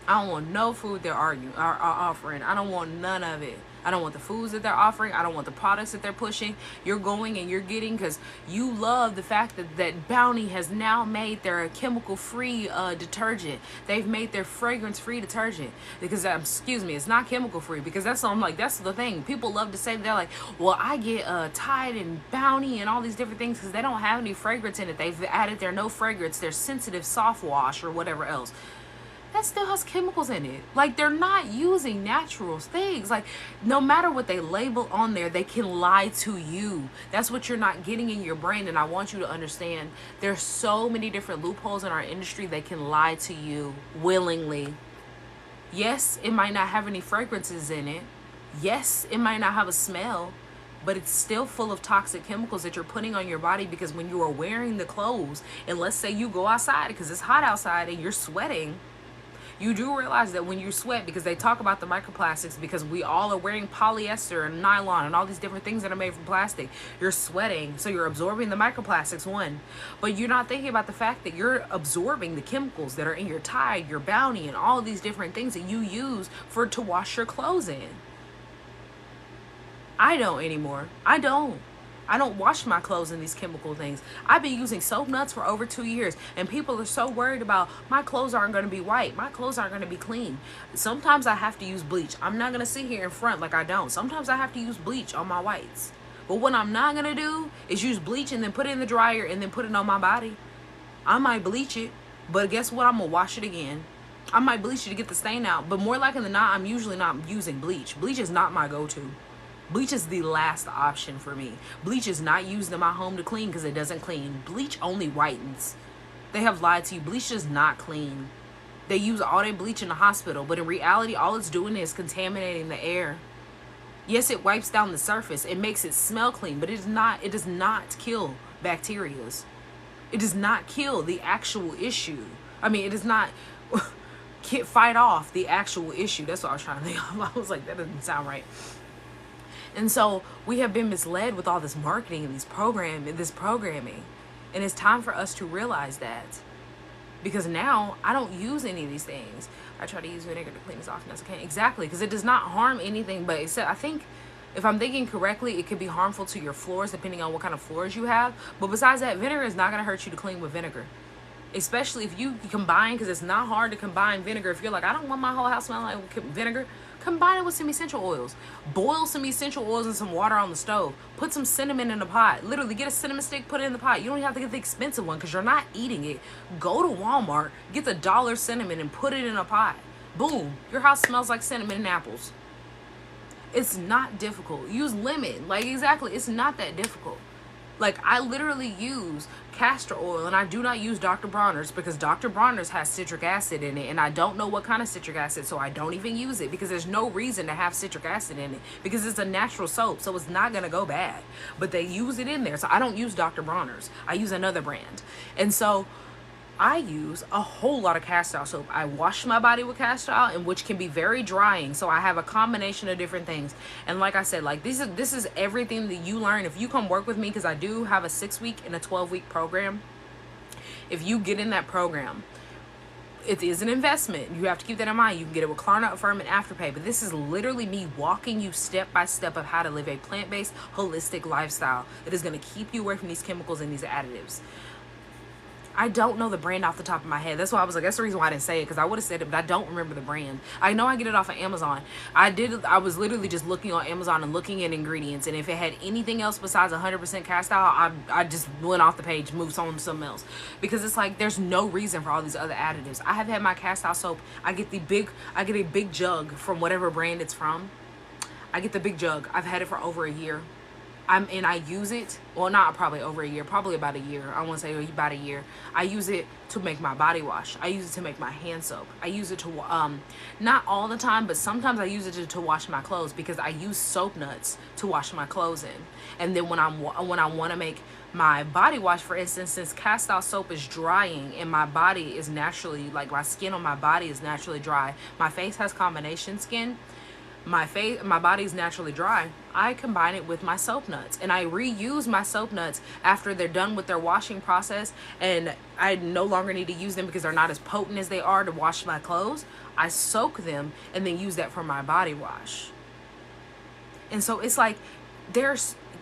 I don't want no food they're offering. I don't want none of it. I don't want the foods that they're offering. I don't want the products that they're pushing. You're going and you're getting, because you love the fact that Bounty has now made their chemical-free detergent. They've made their fragrance-free detergent. Because, excuse me, it's not chemical-free. Because that's the thing. People love to say, they're like, well, I get Tide and Bounty and all these different things because they don't have any fragrance in it. They've added their no fragrance, their sensitive soft wash or whatever else. that still has chemicals in it. Like, they're not using natural things. Like, no matter what they label on there, they can lie to you. That's what you're not getting in your brain. And I want you to understand, there's so many different loopholes in our industry. They can lie to you willingly. Yes, it might not have any fragrances in it. Yes, it might not have a smell, but it's still full of toxic chemicals that you're putting on your body, because when you are wearing the clothes, and let's say you go outside because it's hot outside and you're sweating, you do realize that when you sweat, because they talk about the microplastics, because we all are wearing polyester and nylon and all these different things that are made from plastic, you're sweating, so you're absorbing the microplastics, one. But you're not thinking about the fact that you're absorbing the chemicals that are in your Tide, your Bounty, and all these different things that you use to wash your clothes in. I don't anymore. I don't wash my clothes in these chemical things. I've been using soap nuts for over 2 years, and people are so worried about my clothes aren't going to be white. My clothes aren't going to be clean. Sometimes I have to use bleach. I'm not going to sit here in front like I don't. Sometimes I have to use bleach on my whites. But what I'm not going to do is use bleach and then put it in the dryer and then put it on my body. I might bleach it, but guess what? I'm going to wash it again. I might bleach it to get the stain out, but more likely than not, I'm usually not using bleach. Bleach is not my go-to. Bleach is the last option for me. Bleach is not used in my home to clean because it doesn't clean. Bleach only whitens. They have lied to you. Bleach does not clean. They use all their bleach in the hospital, but in reality, all it's doing is contaminating the air. Yes, it wipes down the surface. It makes it smell clean, but it does not kill bacteria. It does not kill the actual issue. I mean, it does not fight off the actual issue. That's what I was trying to think of. I was like, that doesn't sound right. And so we have been misled with all this marketing and this programming. And it's time for us to realize that. Because now I don't use any of these things. I try to use vinegar to clean as often as I can. Exactly, because it does not harm anything, but except I think, if I'm thinking correctly, it could be harmful to your floors depending on what kind of floors you have. But besides that, vinegar is not going to hurt you to clean with vinegar. Especially if you combine, because it's not hard to combine vinegar. If you're like, I don't want my whole house smelling like vinegar, combine it with some essential oils. Boil some essential oils in some water on the stove. Put some cinnamon in the pot. Literally, get a cinnamon stick, put it in the pot. You don't even have to get the expensive one because you're not eating it. Go to Walmart, get the $1 cinnamon and put it in a pot. Boom, your house smells like cinnamon and apples. It's not difficult. Use lemon. Like, exactly, it's not that difficult. Like, I literally use castor oil, and I do not use Dr. Bronner's because Dr. Bronner's has citric acid in it, and I don't know what kind of citric acid, so I don't even use it because there's no reason to have citric acid in it because it's a natural soap, so it's not going to go bad. But they use it in there, so I don't use Dr. Bronner's. I use another brand. And so I use a whole lot of castor oil soap. I wash my body with castor oil, and which can be very drying. So I have a combination of different things. And like I said, like this is everything that you learn if you come work with me, because I do have a 6-week and a 12-week program. If you get in that program, it is an investment. You have to keep that in mind. You can get it with Klarna, Affirm, and Afterpay. But this is literally me walking you step by step of how to live a plant-based, holistic lifestyle that is going to keep you away from these chemicals and these additives. I don't know the brand off the top of my head. That's why I was like, that's the reason why I didn't say it, because I would have said it, but I don't remember the brand. I know I get it off of Amazon. I was literally just looking on Amazon and looking at ingredients, and if it had anything else besides 100% cast oil, I just went off the page, moved on to something else, because it's like there's no reason for all these other additives. I have had my cast oil soap. I get a big jug from whatever brand it's from. I get the big jug. I've had it for over a year. And I use it, well, not probably over a year, probably about a year. I want to say about a year. I use it to make my body wash. I use it to make my hand soap. I use it to, not all the time, but sometimes I use it to wash my clothes, because I use soap nuts to wash my clothes in. And then when I want to make my body wash, for instance, since cast oil soap is drying and my body is naturally, like my skin on my body is naturally dry. My face has combination skin. My body is naturally dry. I combine it with my soap nuts, and I reuse my soap nuts after they're done with their washing process, and I no longer need to use them because they're not as potent as they are to wash my clothes. I soak them and then use that for my body wash. And so it's like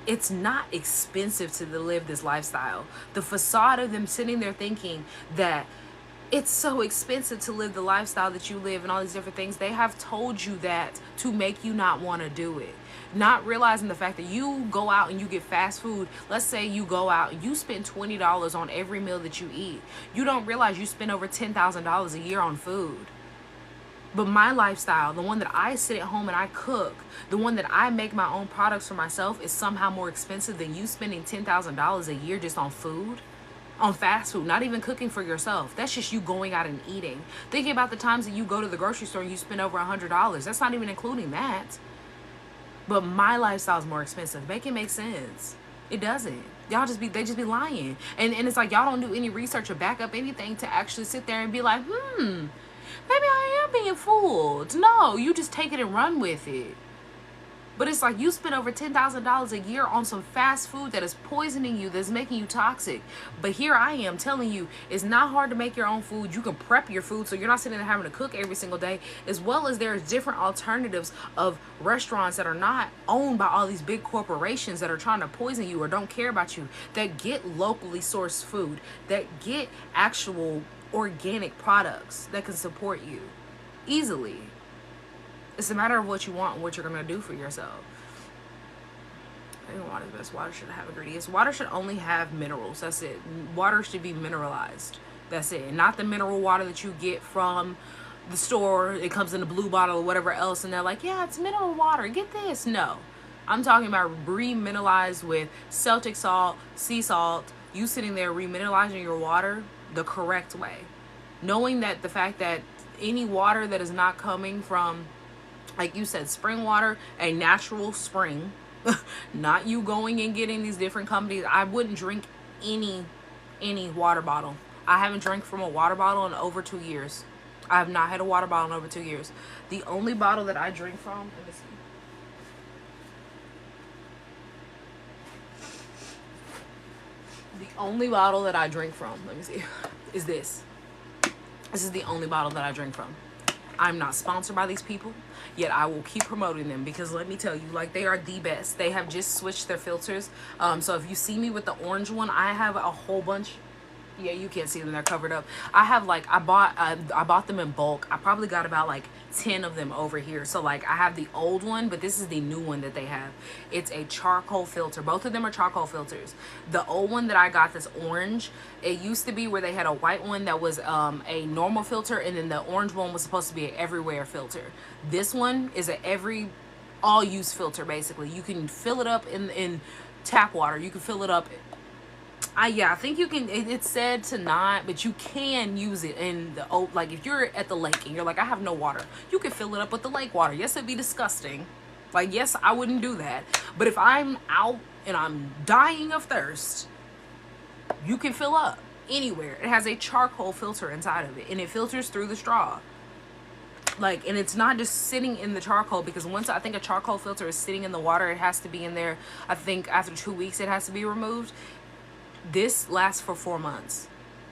it's not expensive to live this lifestyle. The facade of them sitting there thinking that it's so expensive to live the lifestyle that you live and all these different things, they have told you that to make you not want to do it. Not realizing the fact that you go out and you get fast food. Let's say you go out and you spend $20 on every meal that you eat. You don't realize you spend over $10,000 a year on food. But my lifestyle, the one that I sit at home and I cook, the one that I make my own products for myself, is somehow more expensive than you spending $10,000 a year just on food, on fast food, not even cooking for yourself. That's just you going out and eating. Thinking about the times that you go to the grocery store and you spend over $100. That's not even including that. But my lifestyle is more expensive. Make it make sense. It doesn't. They just be lying. And it's like y'all don't do any research or back up anything to actually sit there and be like, maybe I am being fooled. No, you just take it and run with it. But it's like you spend over $10,000 a year on some fast food that is poisoning you, that's making you toxic. But here I am telling you, it's not hard to make your own food. You can prep your food so you're not sitting there having to cook every single day, as well as there's different alternatives of restaurants that are not owned by all these big corporations that are trying to poison you or don't care about you, that get locally sourced food, that get actual organic products that can support you easily. It's a matter of what you want and what you're going to do for yourself. I think water's best. Water should have ingredients. Water should only have minerals. That's it. Water should be mineralized. That's it. Not the mineral water that you get from the store. It comes in a blue bottle or whatever else, and they're like, yeah, it's mineral water. Get this. No. I'm talking about remineralized with Celtic salt, sea salt. You sitting there remineralizing your water the correct way. Knowing that the fact that any water that is not coming from, like you said, spring water, a natural spring, not you going and getting these different companies. I wouldn't drink any water bottle. I haven't drank from a water bottle in over 2 years. I have not had a water bottle in over 2 years. The only bottle that I drink from, let me see. The only bottle that I drink from, let me see, is this. This is the only bottle that I drink from. I'm not sponsored by these people, yet I will keep promoting them because let me tell you, like, they are the best. They have just switched their filters. So if you see me with the orange one, I have a whole bunch. Yeah, you can't see them, they're covered up. I have like, I bought them in bulk. I probably got about like 10 of them over here. So like I have the old one, but this is the new one that they have. It's a charcoal filter. Both of them are charcoal filters. The old one that I got, this orange, it used to be where they had a white one that was a normal filter, and then the orange one was supposed to be an everywhere filter. This one is all use filter. Basically, you can fill it up in tap water. You can fill it up. I think you can. It's said to not, but you can use it in the like if you're at the lake and you're like, I have no water, you can fill it up with the lake water. Yes, it'd be disgusting. Like, yes, I wouldn't do that. But if I'm out and I'm dying of thirst, you can fill up anywhere. It has a charcoal filter inside of it, and it filters through the straw. Like, and it's not just sitting in the charcoal, because once I think a charcoal filter is sitting in the water, it has to be in there. I think after 2 weeks, it has to be removed. This lasts for 4 months.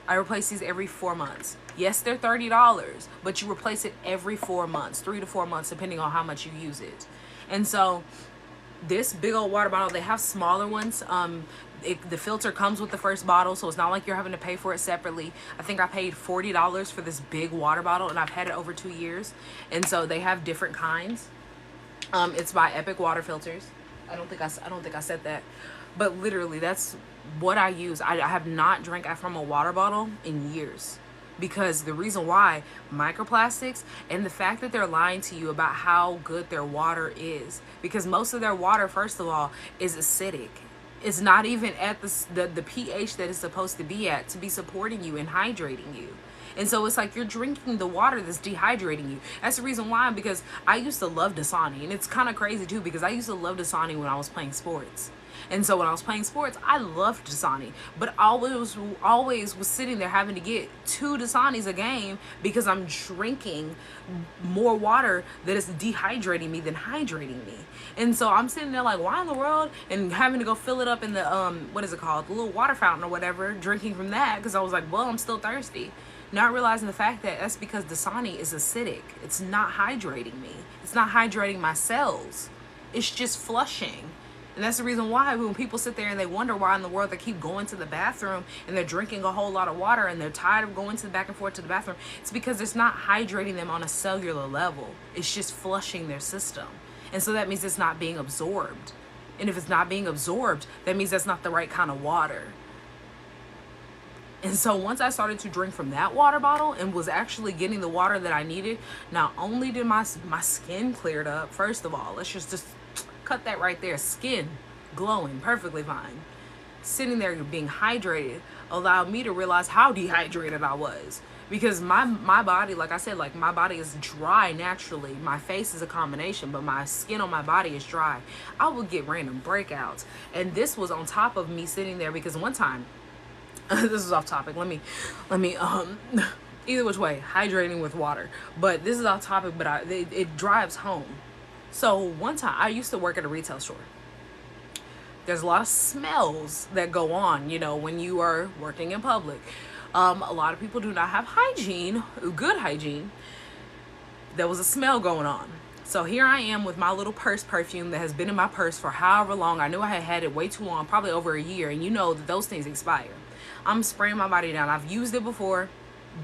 I replace these every 4 months. Yes, they're $30, but you replace it every 4 months, 3 to 4 months, depending on how much you use it. And so this big old water bottle, they have smaller ones. The filter comes with the first bottle, so it's not like you're having to pay for it separately. I think I paid $40 for this big water bottle, and I've had it over 2 years. And so they have different kinds. It's by Epic Water Filters. I don't think I said that, but literally that's what I use. I have not drank from a water bottle in years, because the reason why, microplastics, and the fact that they're lying to you about how good their water is, because most of their water, first of all, is acidic. It's not even at the pH that it's supposed to be at to be supporting you and hydrating you. And so it's like you're drinking the water that's dehydrating you. That's the reason why, because I used to love Dasani, and it's kind of crazy too, because I used to love Dasani when I was playing sports. And so when I was playing sports, I loved Dasani, but I always was sitting there having to get 2 Dasanis a game because I'm drinking more water that is dehydrating me than hydrating me. And so I'm sitting there like, why in the world? And having to go fill it up in the, what is it called? The little water fountain or whatever, drinking from that, because I was like, well, I'm still thirsty. Not realizing the fact that that's because Dasani is acidic. It's not hydrating me. It's not hydrating my cells. It's just flushing. And that's the reason why when people sit there and they wonder why in the world they keep going to the bathroom and they're drinking a whole lot of water and they're tired of going to the back and forth to the bathroom, it's because it's not hydrating them on a cellular level. It's just flushing their system. And so that means it's not being absorbed. And if it's not being absorbed, that means that's not the right kind of water. And so once I started to drink from that water bottle and was actually getting the water that I needed, not only did my skin cleared up, first of all, let's just cut that right there. Skin glowing, perfectly fine. Sitting there being hydrated allowed me to realize how dehydrated I was. Because my body, like I said, like my body is dry naturally. My face is a combination, but my skin on my body is dry. I would get random breakouts. And this was on top of me sitting there because one time, this is off topic. Let me either which way, hydrating with water. But this is off topic, but it drives home. So one time I used to work at a retail store. There's a lot of smells that go on, you know, when you are working in public. A lot of people do not have hygiene, good hygiene. There was a smell going on. So here I am with my little purse perfume that has been in my purse for however long. I knew I had had it way too long, probably over a year. And you know that those things expire. I'm spraying my body down. I've used it before.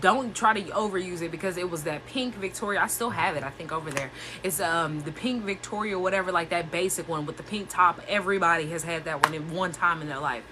Don't try to overuse it because it was that pink Victoria. I still have it, I think, over there. It's the pink Victoria, whatever, like that basic one with the pink top. Everybody has had that one at one time in their life.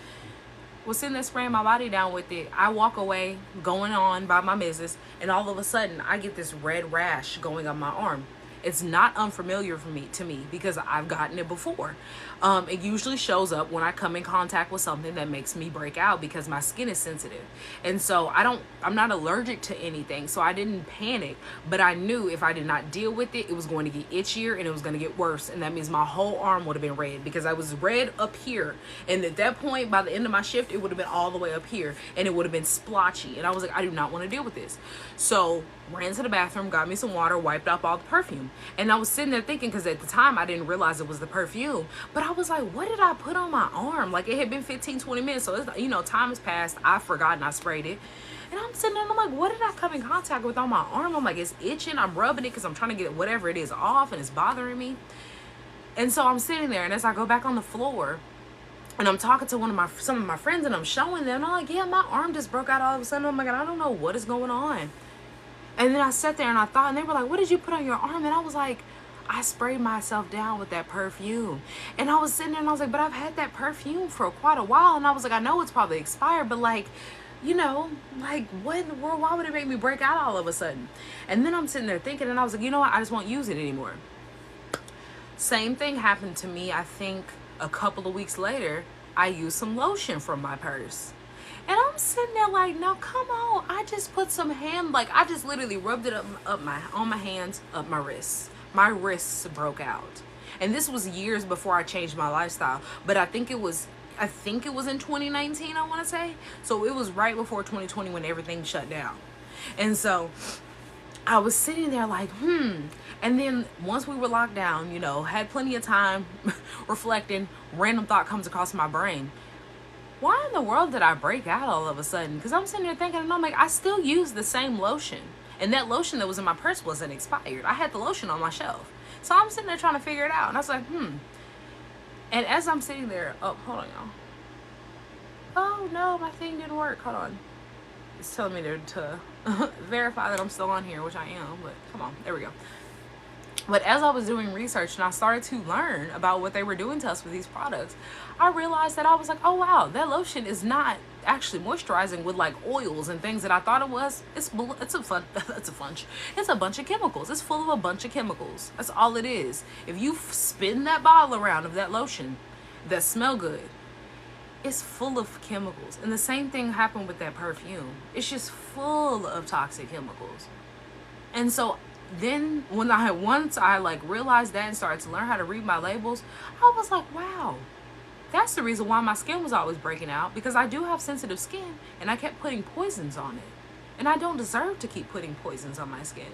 Was sitting there spraying my body down with it. I walk away, going on by my business, and all of a sudden I get this red rash going up my arm. It's not unfamiliar to me because I've gotten it before. It usually shows up when I come in contact with something that makes me break out because my skin is sensitive. And so I'm not allergic to anything. So I didn't panic, but I knew if I did not deal with it, it was going to get itchier and it was going to get worse. And that means my whole arm would have been red because I was red up here. And at that point, by the end of my shift, it would have been all the way up here and it would have been splotchy. And I was like, I do not want to deal with this. So ran to the bathroom, got me some water, wiped off all the perfume. And I was sitting there thinking, because at the time I didn't realize it was the perfume, but I was like, what did I put on my arm? Like it had been 15, 20 minutes. So, it's, you know, time has passed. I've forgotten I sprayed it. And I'm sitting there and I'm like, what did I come in contact with on my arm? I'm like, it's itching. I'm rubbing it because I'm trying to get whatever it is off and it's bothering me. And so I'm sitting there, and as I go back on the floor, and I'm talking to some of my friends, and I'm showing them, and I'm like, yeah, my arm just broke out all of a sudden. I'm like, I don't know what is going on. And then I sat there and I thought, and they were like, what did you put on your arm? And I was like, I sprayed myself down with that perfume. And I was sitting there and I was like, but I've had that perfume for quite a while. And I was like, I know it's probably expired, but like, you know, like what in the world, why would it make me break out all of a sudden? And then I'm sitting there thinking, and I was like, you know what? I just won't use it anymore. Same thing happened to me. I think a couple of weeks later, I used some lotion from my purse. And I'm sitting there like, no, come on. I just put some I just literally rubbed it on my hands, up my wrists. My wrists broke out. And this was years before I changed my lifestyle. But I think it was in 2019, I want to say. So it was right before 2020 when everything shut down. And so I was sitting there like, And then once we were locked down, you know, had plenty of time reflecting, random thought comes across my brain. Why in the world did I break out all of a sudden? Because I'm sitting there thinking, and I'm like, I still use the same lotion. And that lotion that was in my purse wasn't expired. I had the lotion on my shelf. So I'm sitting there trying to figure it out. And I was like, And as I'm sitting there, oh, hold on, y'all. Oh, no, my thing didn't work. Hold on. It's telling me to verify that I'm still on here, which I am. But come on, there we go. But as I was doing research and I started to learn about what they were doing to us with these products, I realized that I was like, oh wow, that lotion is not actually moisturizing with like oils and things that I thought it was. It's a bunch of chemicals. It's full of a bunch of chemicals. That's all it is. If you spin that bottle around of that lotion that smell good, it's full of chemicals. And the same thing happened with that perfume. It's just full of toxic chemicals. And so then once I like realized that and started to learn how to read my labels, I was like, wow, that's the reason why my skin was always breaking out, because I do have sensitive skin and I kept putting poisons on it. And I don't deserve to keep putting poisons on my skin.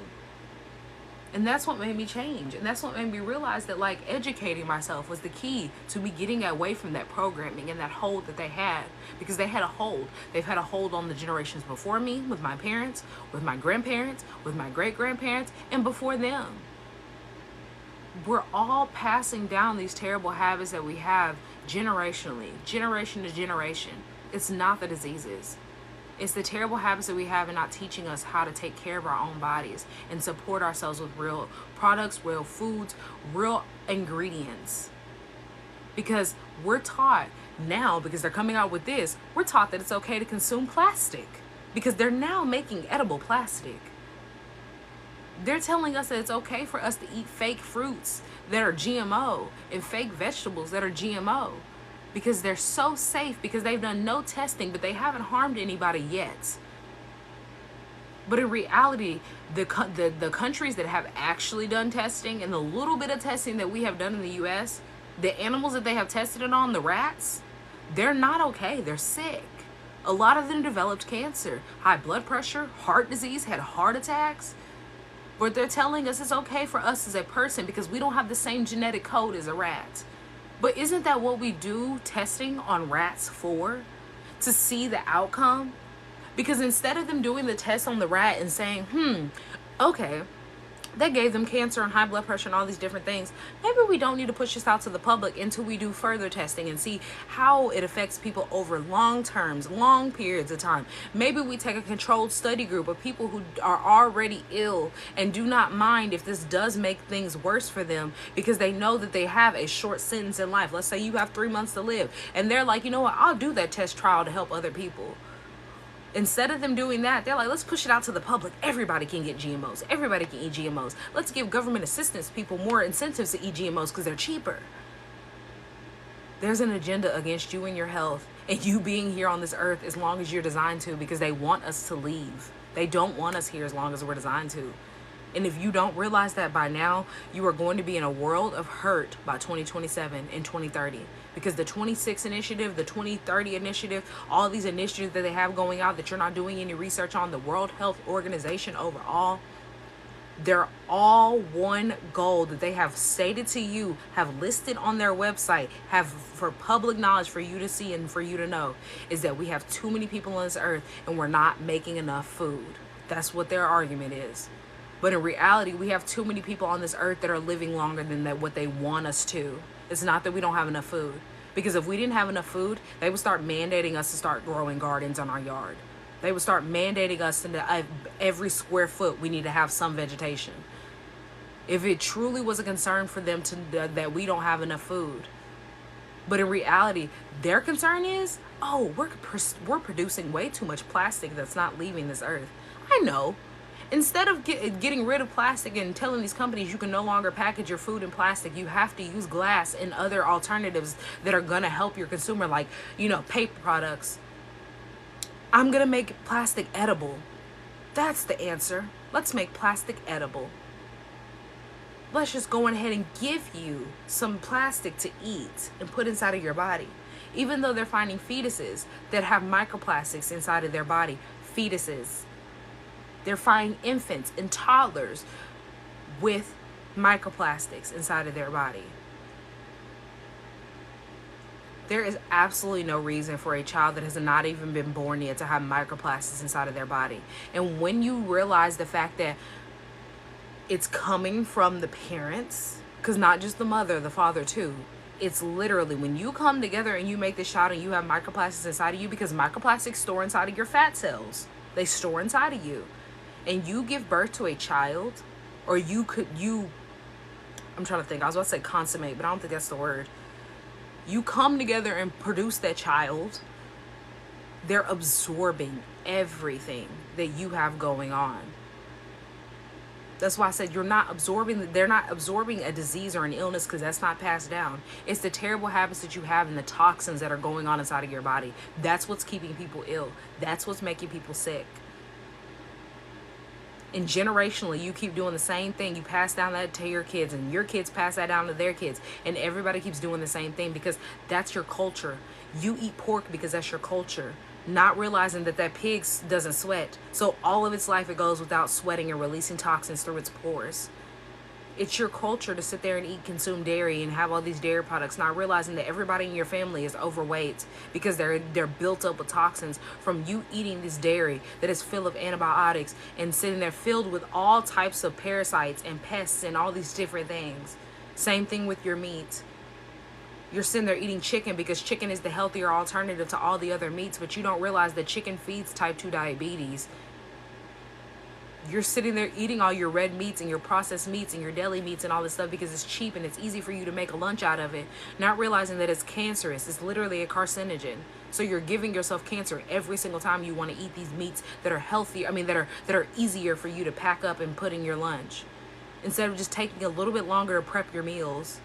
And that's what made me change. And that's what made me realize that like educating myself was the key to me getting away from that programming and that hold that they had, because they had a hold. They've had a hold on the generations before me, with my parents, with my grandparents, with my great-grandparents, and before them. We're all passing down these terrible habits that we have generationally, generation to generation. It's not the diseases. It's the terrible habits that we have and not teaching us how to take care of our own bodies and support ourselves with real products, real foods, real ingredients. Because we're taught Now, because they're coming out with this, we're taught that it's okay to consume plastic because they're now making edible plastic. They're telling us that it's okay for us to eat fake fruits that are GMO and fake vegetables that are GMO because they're so safe, because they've done no testing, but they haven't harmed anybody yet. But in reality, the countries that have actually done testing, and the little bit of testing that we have done in the US, the animals that they have tested it on, the rats, they're not okay. They're sick. A lot of them developed cancer, high blood pressure, heart disease, had heart attacks. But they're telling us it's okay for us as a person because we don't have the same genetic code as a rat. But isn't that what we do testing on rats for? To see the outcome? Because instead of them doing the test on the rat and saying, okay, that gave them cancer and high blood pressure and all these different things, maybe we don't need to push this out to the public until we do further testing and see how it affects people over long terms, long periods of time. Maybe we take a controlled study group of people who are already ill and do not mind if this does make things worse for them because they know that they have a short sentence in life. Let's say you have 3 months to live and they're like, you know what, I'll do that test trial to help other people. Instead of them doing that, they're like, let's push it out to the public. Everybody can get GMOs. Everybody can eat GMOs. Let's give government assistance people more incentives to eat GMOs because they're cheaper. There's an agenda against you and your health and you being here on this earth as long as you're designed to, because they want us to leave. They don't want us here as long as we're designed to. And if you don't realize that by now, you are going to be in a world of hurt by 2027 and 2030. Because the 26 initiative, the 2030 initiative, all these initiatives that they have going out that you're not doing any research on, the World Health Organization overall, they're all one goal that they have stated to you, have listed on their website, have for public knowledge for you to see and for you to know, is that we have too many people on this earth and we're not making enough food. That's what their argument is. But in reality, we have too many people on this earth that are living longer than that what they want us to. It's not that we don't have enough food. Because if we didn't have enough food, they would start mandating us to start growing gardens on our yard. They would start mandating us to every square foot we need to have some vegetation. If it truly was a concern for them that we don't have enough food. But in reality, their concern is, oh, we're producing way too much plastic that's not leaving this earth. I know. Instead of getting rid of plastic and telling these companies you can no longer package your food in plastic, you have to use glass and other alternatives that are going to help your consumer, like, paper products. I'm going to make plastic edible. That's the answer. Let's make plastic edible. Let's just go ahead and give you some plastic to eat and put inside of your body. Even though they're finding fetuses that have microplastics inside of their body. Fetuses. They're finding infants and toddlers with microplastics inside of their body. There is absolutely no reason for a child that has not even been born yet to have microplastics inside of their body. And when you realize the fact that it's coming from the parents, because not just the mother, the father too. It's literally when you come together and you make this child and you have microplastics inside of you, because microplastics store inside of your fat cells. They store inside of you. And you give birth to a child, or I'm trying to think, I was about to say consummate, but I don't think that's the word. You come together and produce that child, they're absorbing everything that you have going on. That's why I said they're not absorbing a disease or an illness, because that's not passed down. It's the terrible habits that you have and the toxins that are going on inside of your body. That's what's keeping people ill. That's what's making people sick. And generationally, you keep doing the same thing. You pass down that to your kids, and your kids pass that down to their kids, and everybody keeps doing the same thing because that's your culture. You eat pork because that's your culture, not realizing that pig doesn't sweat. So all of its life it goes without sweating and releasing toxins through its pores. It's your culture to sit there and consume dairy and have all these dairy products, not realizing that everybody in your family is overweight because they're built up with toxins from you eating this dairy that is full of antibiotics and sitting there filled with all types of parasites and pests and all these different things. Same thing with your meat. You're sitting there eating chicken because chicken is the healthier alternative to all the other meats, but you don't realize that chicken feeds type 2 diabetes. You're sitting there eating all your red meats and your processed meats and your deli meats and all this stuff because it's cheap and it's easy for you to make a lunch out of it, not realizing that it's cancerous. It's literally a carcinogen. So you're giving yourself cancer every single time you want to eat these meats that are healthy. I mean, that are easier for you to pack up and put in your lunch, instead of just taking a little bit longer to prep your meals.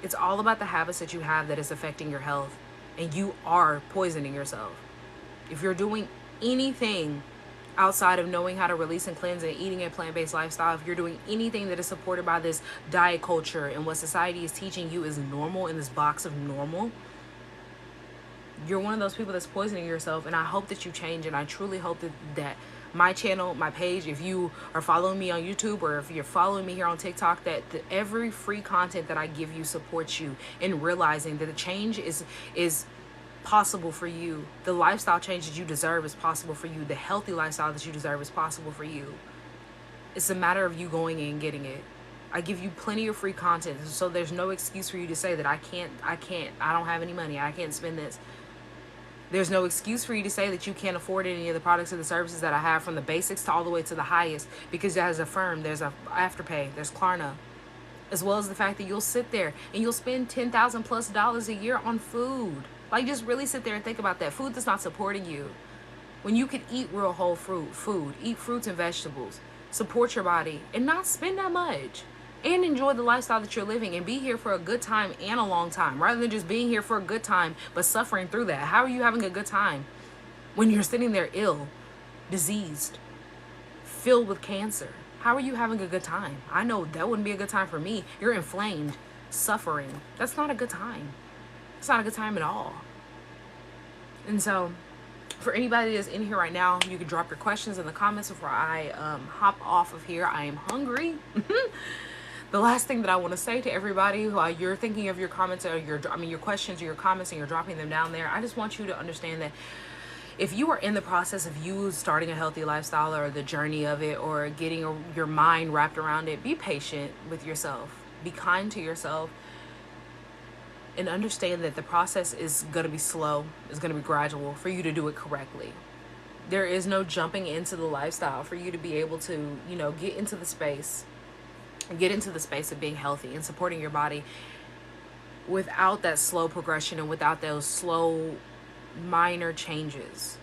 It's all about the habits that you have that is affecting your health, and you are poisoning yourself. If you're doing anything outside of knowing how to release and cleanse and eating a plant-based lifestyle, if you're doing anything that is supported by this diet culture and what society is teaching you is normal, in this box of normal, you're one of those people that's poisoning yourself. And I hope that you change, and I truly hope that my channel, my page, if you are following me on YouTube or if you're following me here on TikTok, that every free content that I give you supports you in realizing that the change is possible for you. The lifestyle change that you deserve is possible for you. The healthy lifestyle that you deserve is possible for you. It's a matter of you going in and getting it. I give you plenty of free content, so there's no excuse for you to say that I don't have any money, I can't spend this. There's no excuse for you to say that you can't afford any of the products or the services that I have, from the basics to all the way to the highest, because as a firm, there's a Afterpay, there's Klarna, as well as the fact that you'll sit there and you'll spend $10,000+ a year on food. Like, just really sit there and think about that. Food that's not supporting you. When you can eat real whole food, eat fruits and vegetables, support your body, and not spend that much, and enjoy the lifestyle that you're living, and be here for a good time and a long time, rather than just being here for a good time but suffering through that. How are you having a good time when you're sitting there ill, diseased, filled with cancer? How are you having a good time? I know that wouldn't be a good time for me. You're inflamed, suffering. That's not a good time. It's not a good time at all. And so, for anybody that's in here right now, you can drop your questions in the comments before I hop off of here. I am hungry. The last thing that I want to say to everybody, while you're thinking of your comments or your questions or your comments, and you're dropping them down there, I just want you to understand that if you are in the process of you starting a healthy lifestyle, or the journey of it, or getting your mind wrapped around it, be patient with yourself. Be kind to yourself. And understand that the process is going to be slow. It's going to be gradual for you to do it correctly. There is no jumping into the lifestyle for you to be able to, get into the space of being healthy and supporting your body without that slow progression and without those slow minor changes.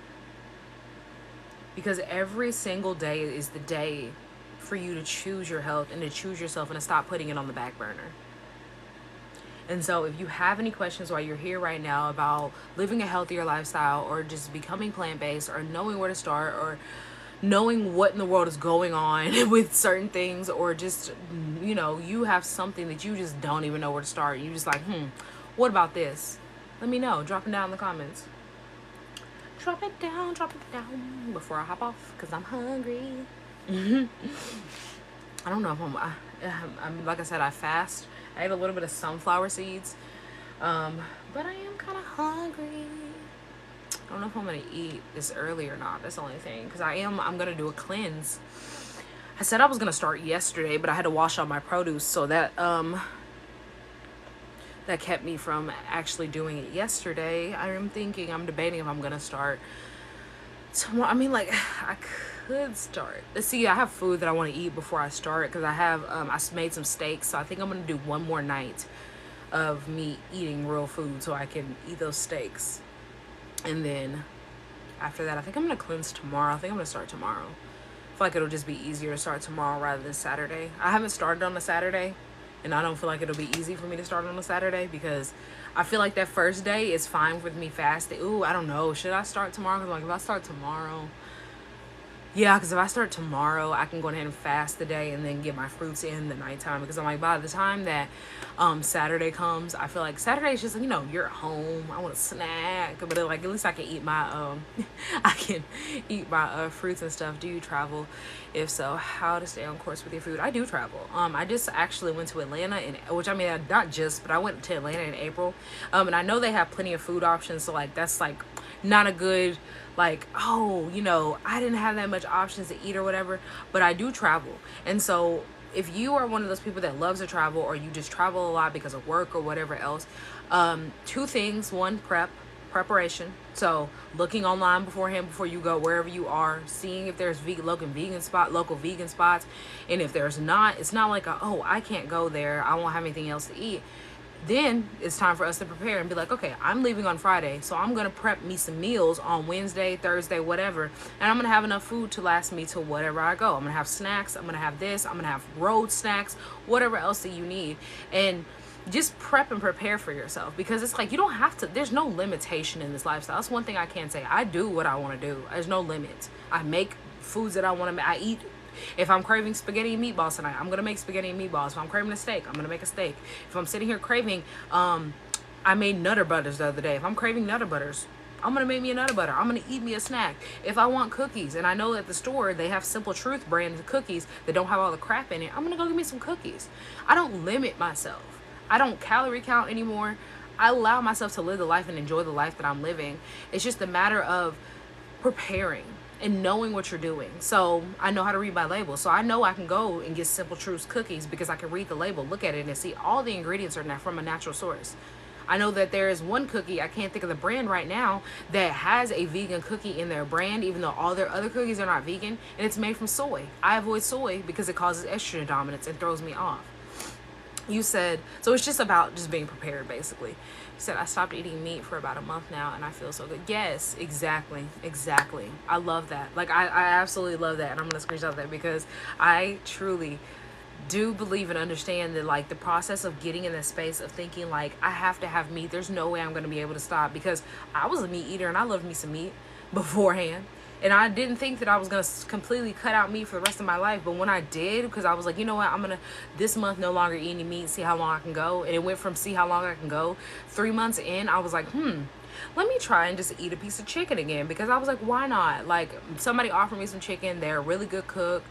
Because every single day is the day for you to choose your health and to choose yourself and to stop putting it on the back burner. And so if you have any questions while you're here right now about living a healthier lifestyle, or just becoming plant-based, or knowing where to start, or knowing what in the world is going on with certain things, or just, you have something that you just don't even know where to start. You just like, what about this? Let me know. Drop it down in the comments. Drop it down before I hop off, because I'm hungry. I don't know if I'm like I said, I fast. I ate a little bit of sunflower seeds, but I am kind of hungry. I don't know if I'm gonna eat this early or not. That's the only thing, because I'm gonna do a cleanse. I said I was gonna start yesterday, but I had to wash out my produce, so that kept me from actually doing it yesterday. I'm debating if I'm gonna start tomorrow. I could start. Let's see, I have food that I want to eat before I start, because I made some steaks, so I think I'm gonna do one more night of me eating real food so I can eat those steaks. And then after that, I think I'm gonna cleanse tomorrow. I think I'm gonna start tomorrow. I feel like it'll just be easier to start tomorrow rather than Saturday. I haven't started on a Saturday, and I don't feel like it'll be easy for me to start on a Saturday, because I feel like that first day is fine with me fasting. Ooh, I don't know. Should I start tomorrow? Because if I start tomorrow, yeah, because if I start tomorrow, I can go ahead and fast the day and then get my fruits in the nighttime. Because by the time that Saturday comes, I feel like Saturday is just, you're at home. I want a snack, but at least I can eat my fruits and stuff. Do you travel? If so, how to stay on course with your food? I do travel. I just actually went to Atlanta, but I went to Atlanta in April. And I know they have plenty of food options. So that's not a good, I didn't have that much options to eat or whatever, but I do travel. And so if you are one of those people that loves to travel, or you just travel a lot because of work or whatever else, two things. One, prep. preparation. So looking online beforehand before you go wherever you are, seeing if there's local vegan spots, and if there's not, it's not like oh, I can't go there, I won't have anything else to eat. Then it's time for us to prepare and be like, okay, I'm leaving on Friday, so I'm gonna prep me some meals on Wednesday, Thursday, whatever, and I'm gonna have enough food to last me till whatever I go. I'm gonna have snacks, I'm gonna have this, I'm gonna have road snacks, whatever else that you need. And just prep and prepare for yourself, because it's like you don't have to, there's no limitation in this lifestyle. That's one thing I can say. I do what I want to do. There's no limit. I make foods that I want to make. I eat. If I'm craving spaghetti and meatballs tonight, I'm gonna make spaghetti and meatballs. If I'm craving a steak, I'm gonna make a steak. If I'm sitting here craving, I made Nutter Butters the other day. If I'm craving Nutter Butters, I'm gonna make me a Nutter Butter. I'm gonna eat me a snack. If I want cookies, and I know at the store they have Simple Truth brand cookies that don't have all the crap in it, I'm gonna go get me some cookies. I don't limit myself. I don't calorie count anymore. I allow myself to live the life and enjoy the life that I'm living. It's just a matter of preparing and knowing what you're doing. So I know how to read my label. So I know I can go and get Simple Truth's cookies because I can read the label, look at it, and see all the ingredients are from a natural source. I know that there is one cookie, I can't think of the brand right now, that has a vegan cookie in their brand, even though all their other cookies are not vegan, and it's made from soy. I avoid soy because it causes estrogen dominance and throws me off. You said, so it's just about just being prepared, basically. You said, I stopped eating meat for about a month now and I feel so good. Yes, exactly. I love that. Like, I absolutely love that. And I'm going to screenshot that because I truly do believe and understand that, like, the process of getting in that space of thinking, like, I have to have meat. There's no way I'm going to be able to stop, because I was a meat eater and I loved me some meat beforehand. And I didn't think that I was going to completely cut out meat for the rest of my life. But when I did, because I was like, you know what, I'm going to, this month, no longer eat any meat, see how long I can go. And it went from see how long I can go. 3 months in, I was like, let me try and just eat a piece of chicken again. Because I was like, why not? Like, somebody offered me some chicken. They're a really good cook.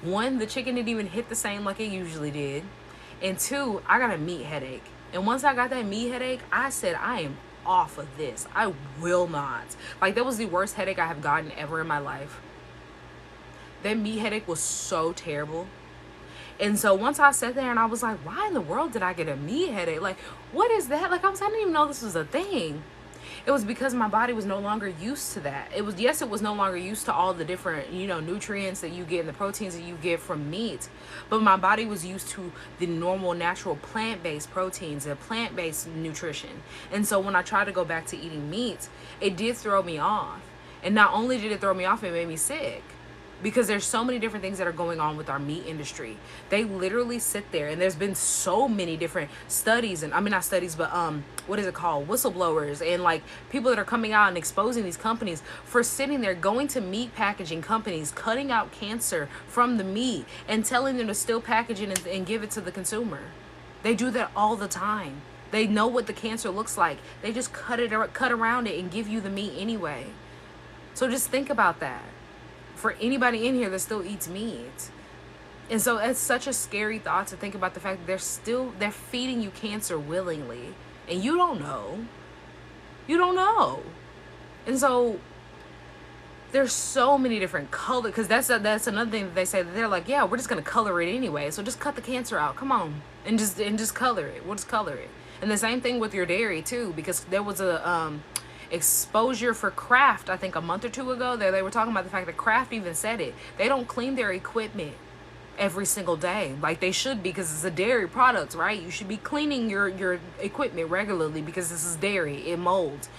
One, the chicken didn't even hit the same like it usually did. And two, I got a meat headache. And once I got that meat headache, I said, I am off of this. I will not. Like, that was the worst headache I have gotten ever in my life. That meat headache was so terrible. And so once I sat there and I was like, why in the world did I get a meat headache? Like, what is that? Like, I didn't even know this was a thing. It was because my body was no longer used to that. It was no longer used to all the different, nutrients that you get and the proteins that you get from meat. But my body was used to the normal, natural, plant-based proteins and plant-based nutrition. And so when I tried to go back to eating meat, it did throw me off. And not only did it throw me off, it made me sick. Because there's so many different things that are going on with our meat industry. They literally sit there, and there's been so many different studies, and I mean, not studies, but what is it called? Whistleblowers, and like people that are coming out and exposing these companies for sitting there, going to meat packaging companies, cutting out cancer from the meat and telling them to still package it and give it to the consumer. They do that all the time. They know what the cancer looks like. They just cut around it and give you the meat anyway. So just think about that. For anybody in here that still eats meat. And so it's such a scary thought to think about the fact that they're feeding you cancer willingly. And you don't know. You don't know. And so there's so many different colors, because that's another thing that they say, that they're like, yeah, we're just going to color it anyway. So just cut the cancer out. Come on. And just color it. We'll just color it. And the same thing with your dairy too, because there was a exposure for Kraft, I think a month or two ago, they were talking about the fact that Kraft even said it. They don't clean their equipment every single day like they should, because it's a dairy product, right? You should be cleaning your equipment regularly because this is dairy. It molds.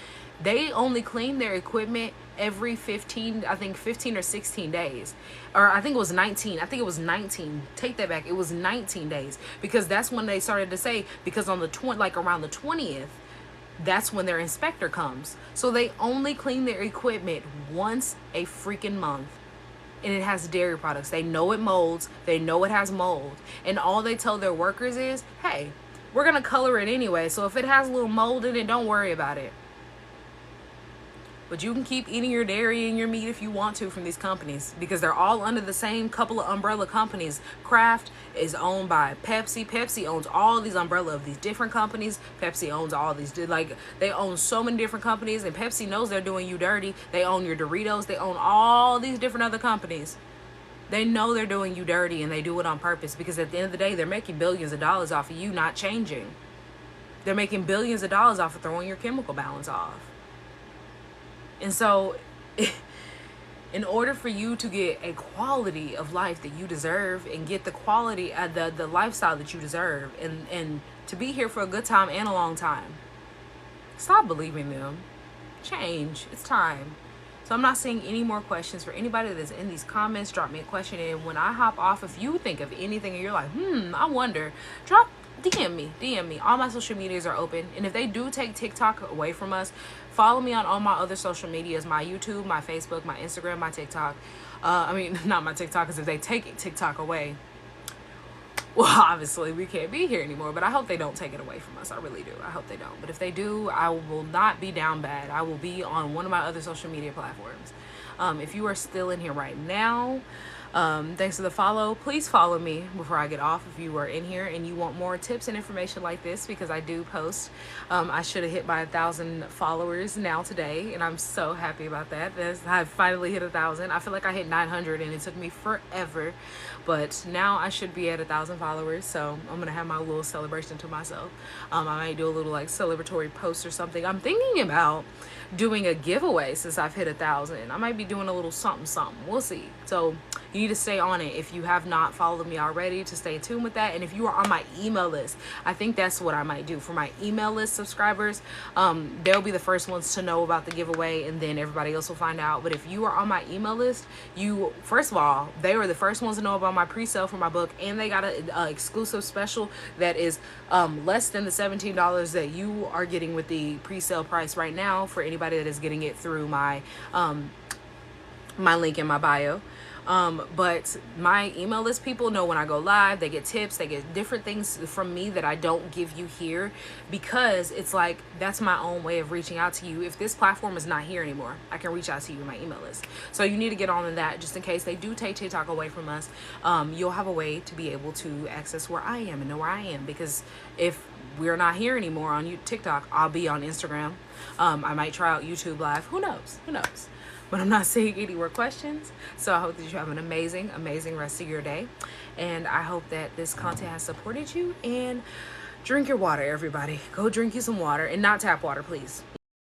They only clean their equipment every 15 or 16 days. Or I think it was 19. I think it was 19. Take that back. It was 19 days, because that's when they started to say, because on the around the 20th, that's when their inspector comes. So they only clean their equipment once a freaking month. And it has dairy products. They know it molds. They know it has mold. And all they tell their workers is, hey, we're going to color it anyway. So if it has a little mold in it, don't worry about it. But you can keep eating your dairy and your meat if you want to from these companies, because they're all under the same couple of umbrella companies. Kraft is owned by Pepsi. Pepsi owns all these umbrella of these different companies. Pepsi owns all these, like, they own so many different companies, and Pepsi knows they're doing you dirty. They own your Doritos. They own all these different other companies. They know they're doing you dirty, and they do it on purpose, because at the end of the day, they're making billions of dollars off of you not changing. They're making billions of dollars off of throwing your chemical balance off. And so in order for you to get a quality of life that you deserve and get the quality the lifestyle that you deserve, and to be here for a good time and a long time, stop believing them. Change. It's time. So I'm not seeing any more questions. For anybody that's in these comments, drop me a question. And when I hop off, if you think of anything and you're like, I wonder, drop DM me. All my social medias are open. And if they do take TikTok away from us, follow me on all my other social medias, my YouTube, my Facebook, my Instagram, my TikTok. Not my TikTok, because if they take TikTok away, well, obviously we can't be here anymore, but I hope they don't take it away from us. I really do. I hope they don't. But if they do, I will not be down bad. I will be on one of my other social media platforms. If you are still in here right now, thanks for the follow. Please follow me before I get off if you are in here and you want more tips and information like this, because I do post. I should have hit my 1,000 followers now today, and I'm so happy about that. I finally hit 1,000. I feel like I hit 900 and it took me forever, but now I should be at 1,000 followers. So I'm gonna have my little celebration to myself. I might do a little like celebratory post or something. I'm thinking about doing a giveaway since I've hit 1,000. I might be doing a little something. We'll see. So you need to stay on it if you have not followed me already, to stay tuned with that. And if you are on my email list, I think that's what I might do for my email list subscribers. They'll be the first ones to know about the giveaway, and then everybody else will find out. But if you are on my email list, first of all, they were the first ones to know about my pre-sale for my book, and they got an exclusive special that is less than the $17 that you are getting with the pre-sale price right now for anybody that is getting it through my my link in my bio. But my email list people know when I go live. They get tips, they get different things from me that I don't give you here, because it's like, that's my own way of reaching out to you. If this platform is not here anymore, I can reach out to you in my email list. So you need to get on in that, just in case they do take TikTok away from us. You'll have a way to be able to access where I am and know where I am, because if we're not here anymore on TikTok, I'll be on Instagram. I might try out YouTube Live. Who knows? But I'm not seeing any more questions. So I hope that you have an amazing rest of your day. And I hope that this content has supported you. And drink your water, everybody. Go drink you some water, and not tap water, please.